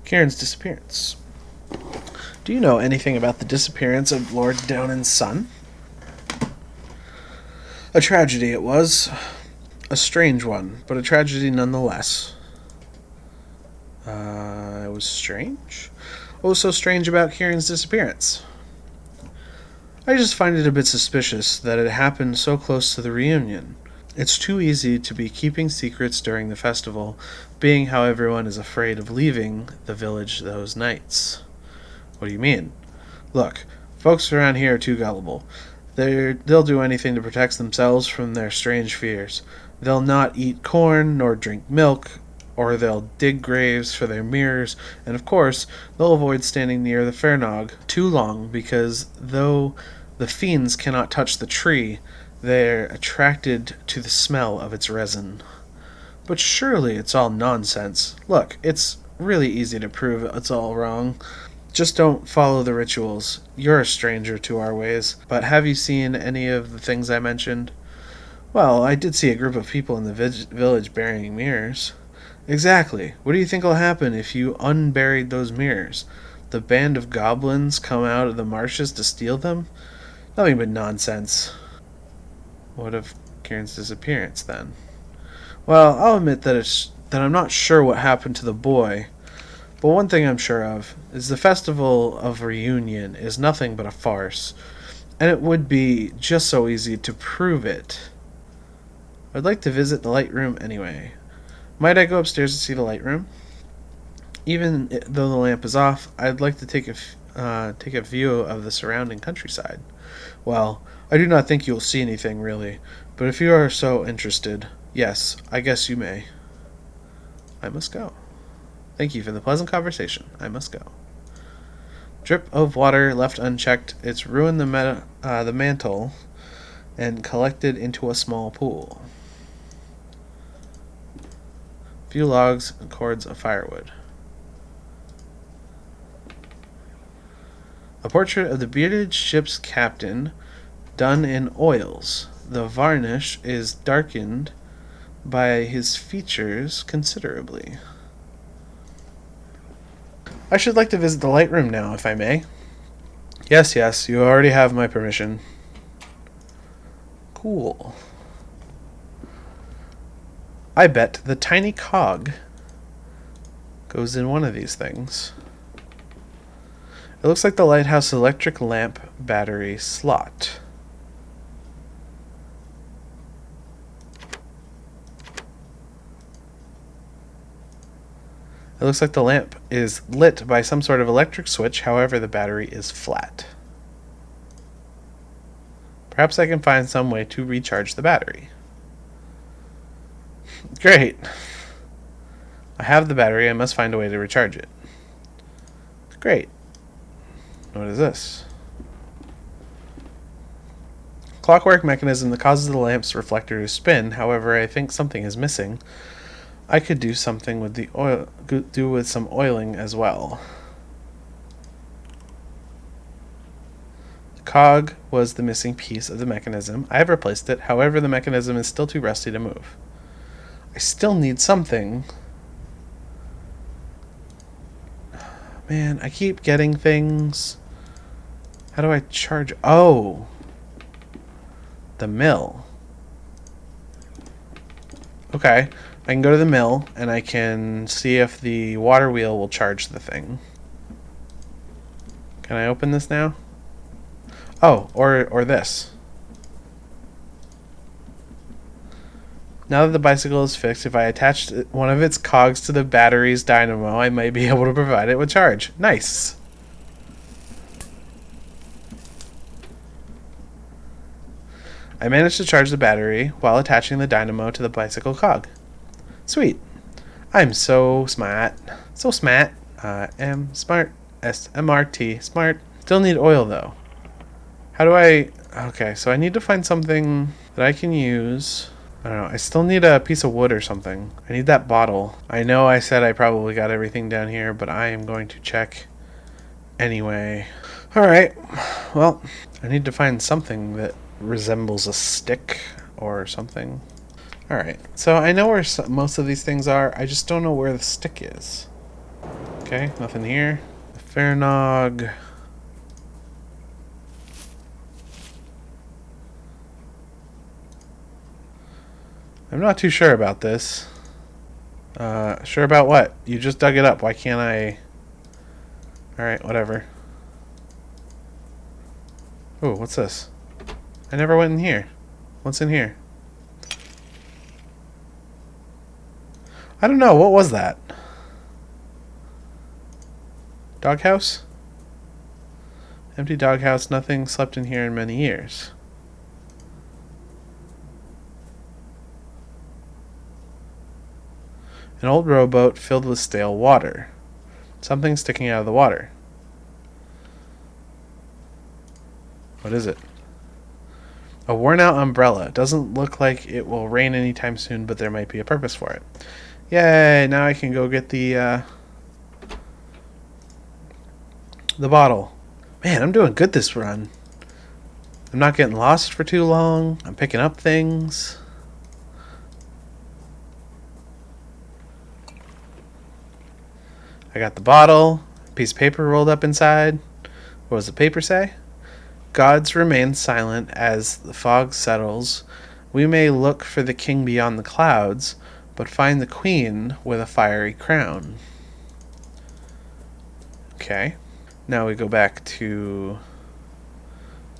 Kieran's disappearance. Do you know anything about the disappearance of Lord Downan's son? A tragedy it was. A strange one, but a tragedy nonetheless. It was strange? What was so strange about Kieran's disappearance? I just find it a bit suspicious that it happened so close to the reunion. It's too easy to be keeping secrets during the festival, being how everyone is afraid of leaving the village those nights. What do you mean? Look, folks around here are too gullible. They'll do anything to protect themselves from their strange fears. They'll not eat corn nor drink milk, or they'll dig graves for their mirrors, and of course, they'll avoid standing near the Fernog too long because though the fiends cannot touch the tree, they're attracted to the smell of its resin. But surely it's all nonsense. Look, it's really easy to prove it's all wrong. Just don't follow the rituals. You're a stranger to our ways. But have you seen any of the things I mentioned? Well, I did see a group of people in the village burying mirrors. Exactly. What do you think will happen if you unburied those mirrors? The band of goblins come out of the marshes to steal them? Nothing but nonsense. What of Kieran's disappearance, then? Well, I'll admit that I'm not sure what happened to the boy. But one thing I'm sure of is the festival of reunion is nothing but a farce, and it would be just so easy to prove it. I'd like to visit the light room anyway. Might I go upstairs to see the light room? Even though the lamp is off, I'd like to take a view of the surrounding countryside. Well, I do not think you will see anything, really, but if you are so interested, yes, I guess you may. I must go. Thank you for the pleasant conversation. I must go. Drip of water left unchecked, it's ruined the mantle and collected into a small pool. Few logs and cords of firewood. A portrait of the bearded ship's captain, done in oils. The varnish is darkened by his features considerably. I should like to visit the light room now, if I may. Yes, you already have my permission. Cool. I bet the tiny cog goes in one of these things. It looks like the lighthouse electric lamp battery slot. It looks like the lamp is lit by some sort of electric switch, however the battery is flat. Perhaps I can find some way to recharge the battery. Great! I have the battery, I must find a way to recharge it. Great. What is this? Clockwork mechanism that causes the lamp's reflector to spin, however I think something is missing. I could do something with the oil, do with some oiling as well. The cog was the missing piece of the mechanism. I have replaced it, however the mechanism is still too rusty to move. I still need something. Man, I keep getting things. How do I charge? Oh, the mill. Okay, I can go to the mill and I can see if the water wheel will charge the thing. Can I open this now? Oh, or this. Now that the bicycle is fixed, if I attach one of its cogs to the battery's dynamo, I might be able to provide it with charge. Nice. I managed to charge the battery while attaching the dynamo to the bicycle cog. Sweet. I'm so smart. So smart. I am smart. SMRT. Smart. Still need oil though. How do I... Okay, so I need to find something that I can use. I don't know. I still need a piece of wood or something. I need that bottle. I know I said I probably got everything down here, but I am going to check anyway. Alright. Well, I need to find something that resembles a stick or something. Alright. So I know where most of these things are. I just don't know where the stick is. Okay, nothing here. Fairnog. I'm not too sure about this. Sure about what? You just dug it up. Why can't I... Alright, whatever. Oh, what's this? I never went in here. What's in here? I don't know. What was that? Doghouse? Empty doghouse. Nothing slept in here in many years. An old rowboat filled with stale water. Something sticking out of the water. What is it? A worn-out umbrella. Doesn't look like it will rain anytime soon, but there might be a purpose for it. Yay! Now I can go get the bottle. Man, I'm doing good this run. I'm not getting lost for too long. I'm picking up things. I got the bottle. A piece of paper rolled up inside. What does the paper say? Gods remain silent as the fog settles. We may look for the king beyond the clouds, but find the queen with a fiery crown. Okay. Now we go back to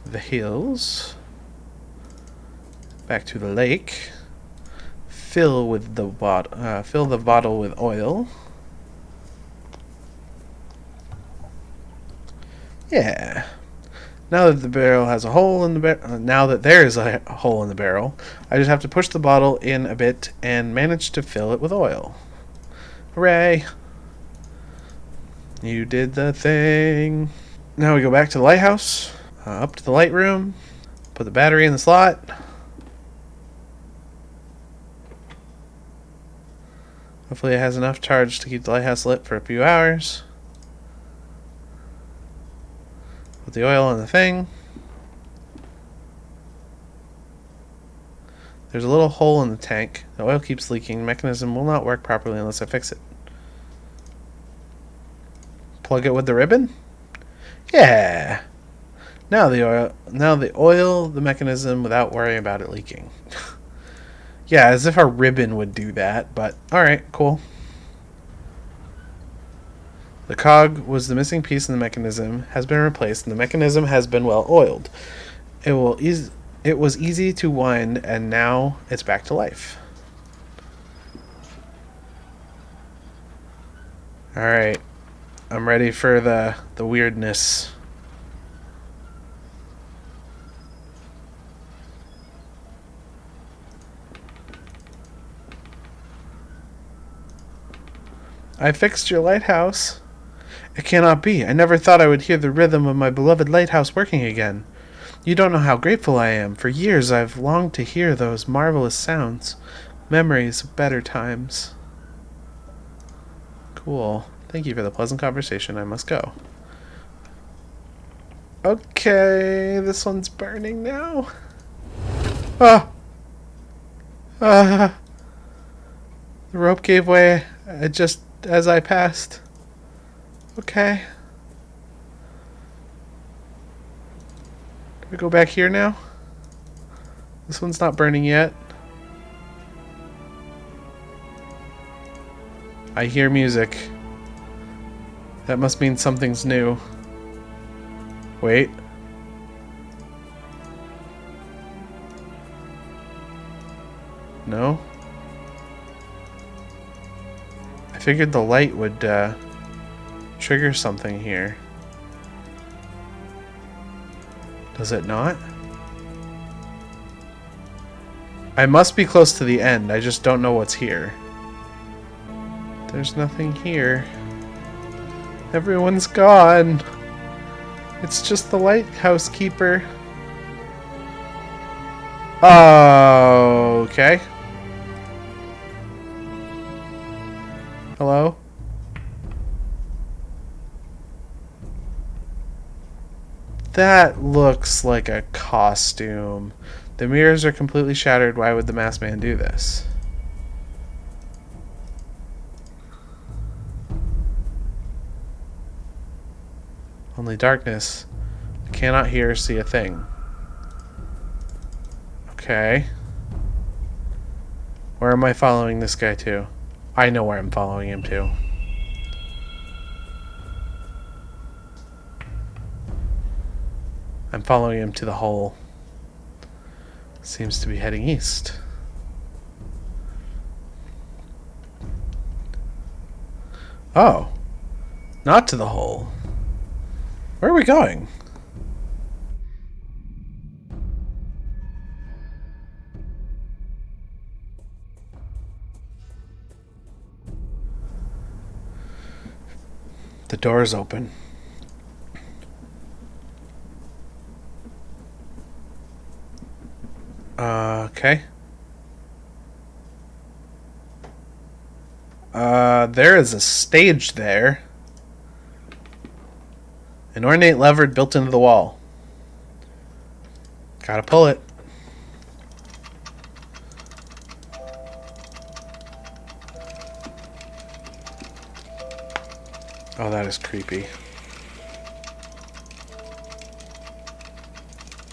the hills. Back to the lake. Fill the bottle with oil. Yeah. Now that the barrel has a hole in the now that there is a hole in the barrel, I just have to push the bottle in a bit and manage to fill it with oil. Hooray! You did the thing. Now we go back to the lighthouse, up to the light room, put the battery in the slot. Hopefully it has enough charge to keep the lighthouse lit for a few hours. Put the oil in the thing. There's a little hole in the tank. The oil keeps leaking. The mechanism will not work properly unless I fix it. Plug it with the ribbon? Yeah. Now the oil the mechanism without worrying about it leaking. Yeah, as if a ribbon would do that, but alright, cool. The cog was the missing piece in the mechanism, has been replaced, and the mechanism has been well oiled. It was easy to wind, and now it's back to life. Alright, I'm ready for the weirdness. I fixed your lighthouse. It cannot be. I never thought I would hear the rhythm of my beloved lighthouse working again. You don't know how grateful I am. For years I've longed to hear those marvelous sounds. Memories of better times. Cool. Thank you for the pleasant conversation. I must go. Okay, this one's burning now. Ah! Ah! The rope gave way just as I passed. Okay. Do we go back here now? This one's not burning yet. I hear music. That must mean something's new. Wait. No? I figured the light would trigger something here. Does it not? I must be close to the end. I just don't know what's here. There's nothing here. Everyone's gone. It's just the lighthouse keeper. Okay. Hello? That looks like a costume. The mirrors are completely shattered. Why would the masked man do this? Only darkness. I cannot hear or see a thing. Okay. Where am I following this guy to? I know where I'm following him to. I'm following him to the hole. Seems to be heading east. Oh. Not to the hole. Where are we going? The door is open. Okay. There is a stage there. An ornate lever built into the wall. Gotta pull it. Oh, that is creepy.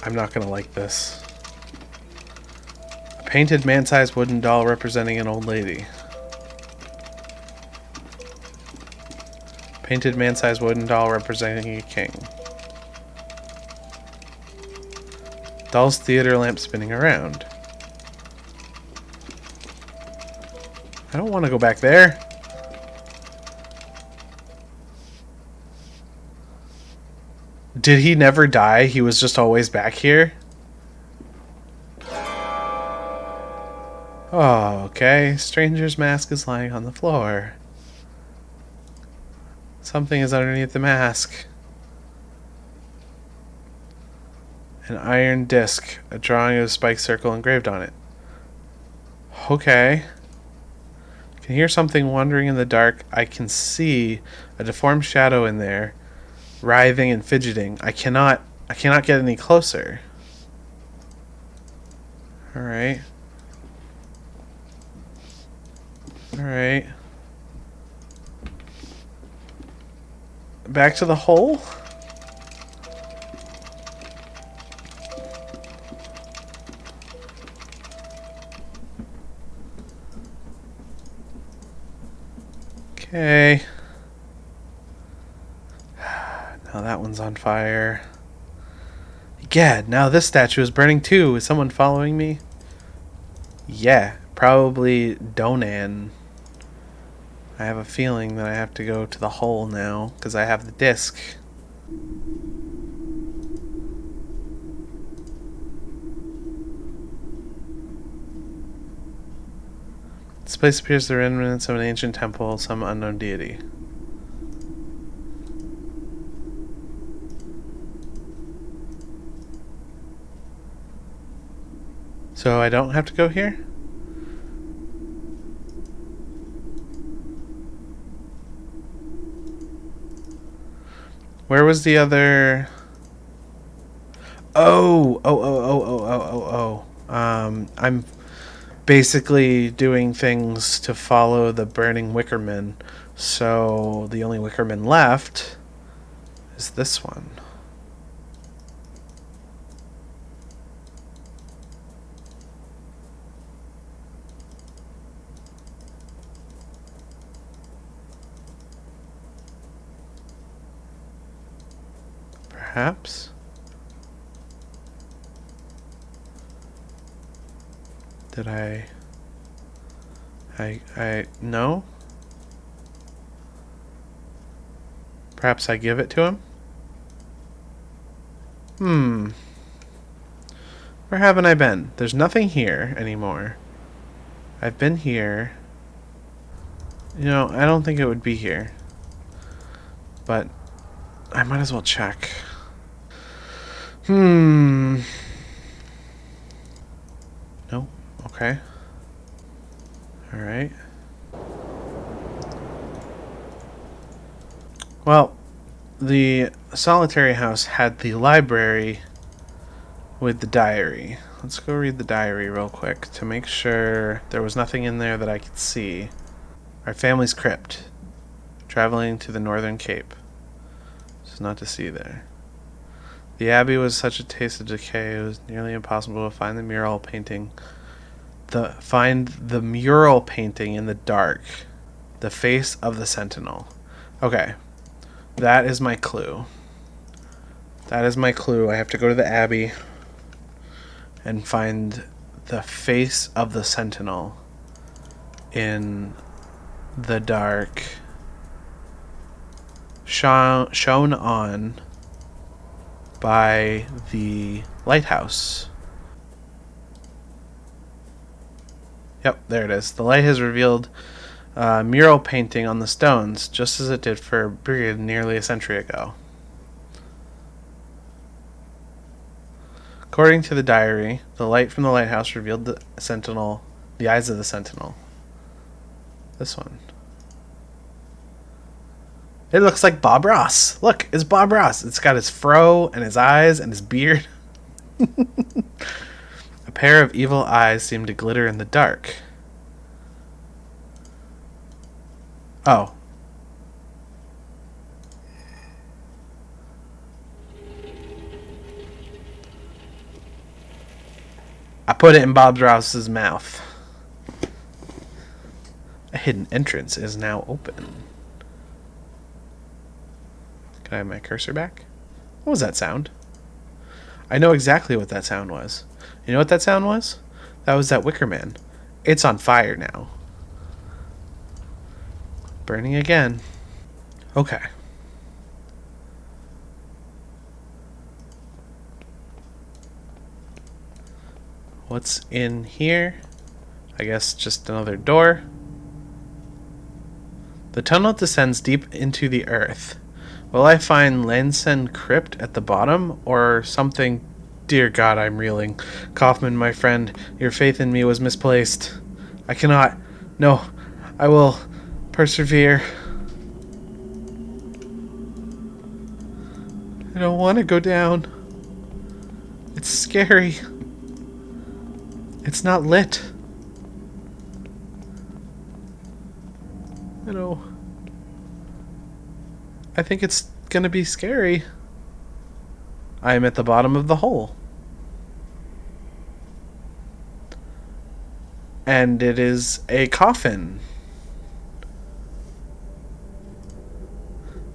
I'm not gonna like this. A painted man-sized wooden doll representing an old lady. Painted man-sized wooden doll representing a king. Doll's theater lamp spinning around. I don't want to go back there. Did he never die? He was just always back here? Oh, okay. Stranger's mask is lying on the floor. Something is underneath the mask. An iron disc, a drawing of a spiked circle engraved on it. Okay. I can hear something wandering in the dark. I can see a deformed shadow in there, writhing and fidgeting. I cannot get any closer. Alright. Alright. Back to the hole? Okay. Now that one's on fire. Gad, now this statue is burning too. Is someone following me? Yeah, probably Donan. I have a feeling that I have to go to the hole now, because I have the disc. This place appears the remnants of an ancient temple, some unknown deity. So I don't have to go here? Where was the other... I'm basically doing things to follow the burning Wickerman. So the only Wickerman left is this one. Perhaps? Did I no? Perhaps I give it to him? Where haven't I been? There's nothing here anymore. I've been here. You know, I don't think it would be here. But I might as well check. No. Okay. Alright. Well, the solitary house had the library with the diary. Let's go read the diary real quick to make sure there was nothing in there that I could see. Our family's crypt. Traveling to the Northern Cape. There's not to see there. The abbey was such a taste of decay, it was nearly impossible to find the mural painting. Find the mural painting in the dark. The face of the sentinel. Okay. That is my clue. That is my clue. I have to go to the abbey and find the face of the sentinel in the dark, shown on by the lighthouse. Yep, there it is. The light has revealed a mural painting on the stones, just as it did for a period nearly a century ago. According to the diary, the light from the lighthouse revealed the eyes of the sentinel. This one. It looks like Bob Ross. Look, it's Bob Ross. It's got his fro and his eyes and his beard. A pair of evil eyes seem to glitter in the dark. Oh. I put it in Bob Ross's mouth. A hidden entrance is now open. Can I have my cursor back? What was that sound? I know exactly what that sound was. You know what that sound was? That was that Wicker Man. It's on fire now. Burning again. Okay. What's in here? I guess just another door. The tunnel descends deep into the earth. Will I find Lansen Crypt at the bottom, or something? Dear God, I'm reeling. Kaufman, my friend, your faith in me was misplaced. I cannot. No, I will persevere. I don't want to go down. It's scary. It's not lit. You know, I think it's gonna be scary. I am at the bottom of the hole. And it is a coffin.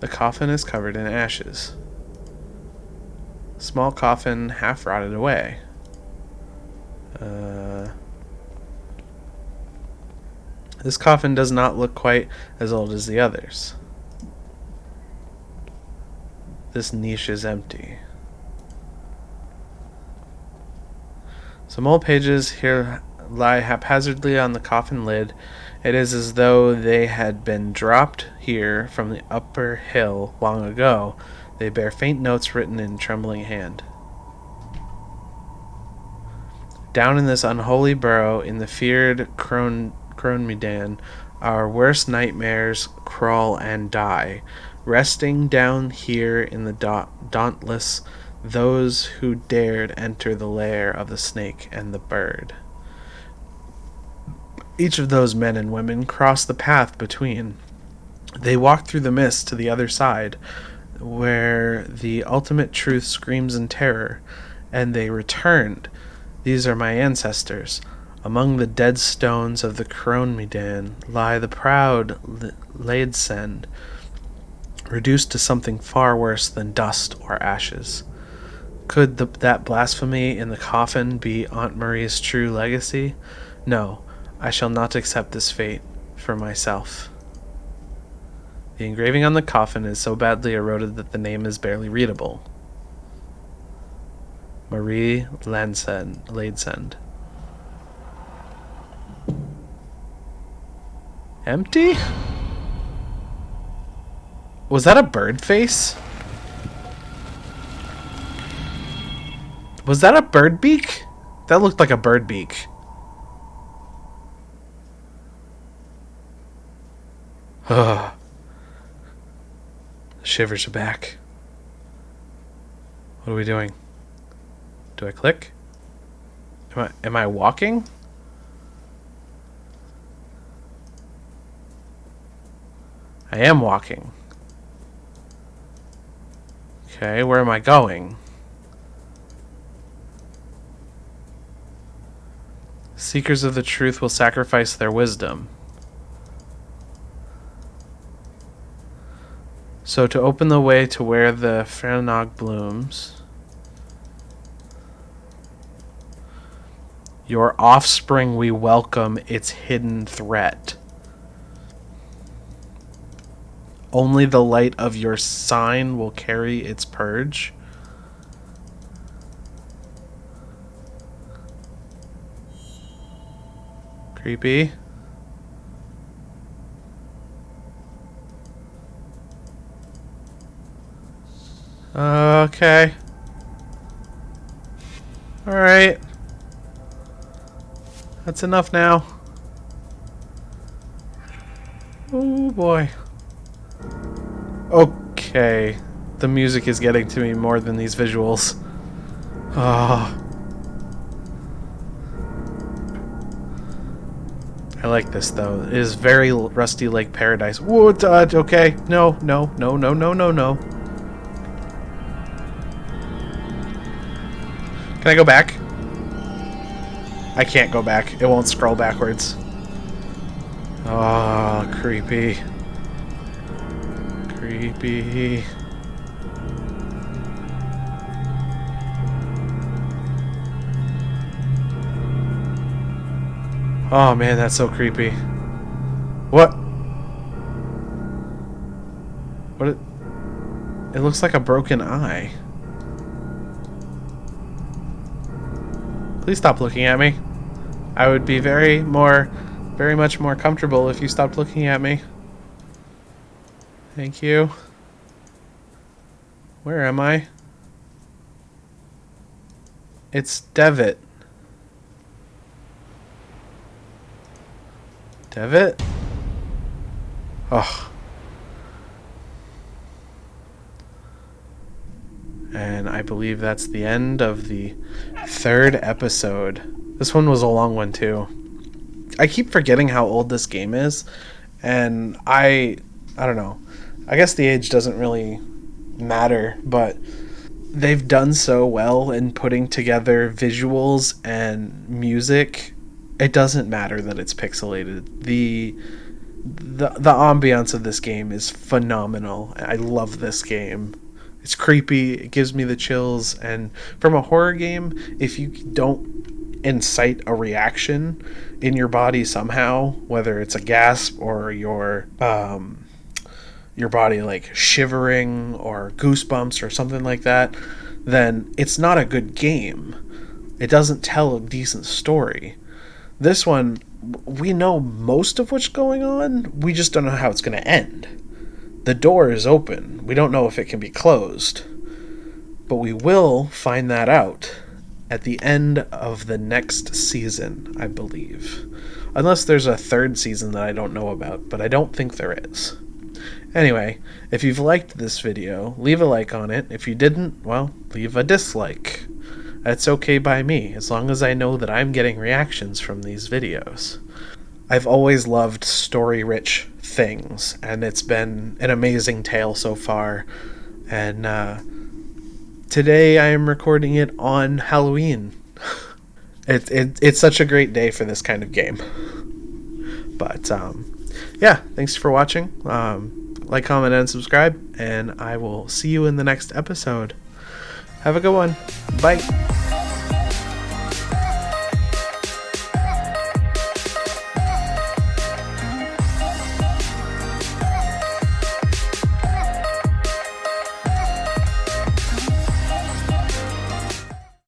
The coffin is covered in ashes. Small coffin, half rotted away. This coffin does not look quite as old as the others. This niche is empty. Some old pages here lie haphazardly on the coffin lid. It is as though they had been dropped here from the upper hill long ago. They bear faint notes written in trembling hand. Down in this unholy burrow, in the feared Cronmedan, our worst nightmares crawl and die. Resting down here in the dauntless, those who dared enter the lair of the snake and the bird. Each of those men and women crossed the path between. They walked through the mist to the other side, where the ultimate truth screams in terror, and they returned. These are my ancestors. Among the dead stones of the Cronmedan lie the proud Laedsend, reduced to something far worse than dust or ashes. Could that blasphemy in the coffin be Aunt Marie's true legacy? No, I shall not accept this fate for myself. The engraving on the coffin is so badly eroded that the name is barely readable. Marie Laedsend. Empty? Was that a bird face? Was that a bird beak? That looked like a bird beak. Ugh. The shivers are back. What are we doing? Do I click? Am I walking? I am walking. Okay, where am I going? Seekers of the truth will sacrifice their wisdom. So to open the way to where the Fernog blooms, your offspring we welcome its hidden threat. Only the light of your sign will carry its purge. Creepy. Okay. Alright. That's enough now. Oh boy. Okay. The music is getting to me more than these visuals. Oh. I like this though. It is very Rusty Lake Paradise. Whoa, okay. No. Can I go back? I can't go back. It won't scroll backwards. Oh, creepy. Creepy. Oh man, that's so creepy. What? What? It looks like a broken eye. Please stop looking at me. I would be very much more comfortable if you stopped looking at me. Thank you. Where am I? It's Devitt. Devitt? Oh. And I believe that's the end of the 3rd episode. This one was a long one too. I keep forgetting how old this game is, and I don't know. I guess the age doesn't really matter, but they've done so well in putting together visuals and music. It doesn't matter that it's pixelated. The ambiance of this game is phenomenal. I love this game. It's creepy, it gives me the chills, and from a horror game, if you don't incite a reaction in your body somehow, whether it's a gasp or your body like shivering or goosebumps or something like that, then it's not a good game. It doesn't tell a decent story. This one, we know most of what's going on, we just don't know how it's going to end. The door is open. We don't know if it can be closed. But we will find that out at the end of the next season, I believe. Unless there's a 3rd season that I don't know about, but I don't think there is. Anyway, if you've liked this video, leave a like on it. If you didn't, well, leave a dislike. That's okay by me, as long as I know that I'm getting reactions from these videos. I've always loved story-rich things, and it's been an amazing tale so far. And today I am recording it on Halloween. It's such a great day for this kind of game. But yeah, thanks for watching. Like, comment, and subscribe, and I will see you in the next episode. Have a good one. Bye.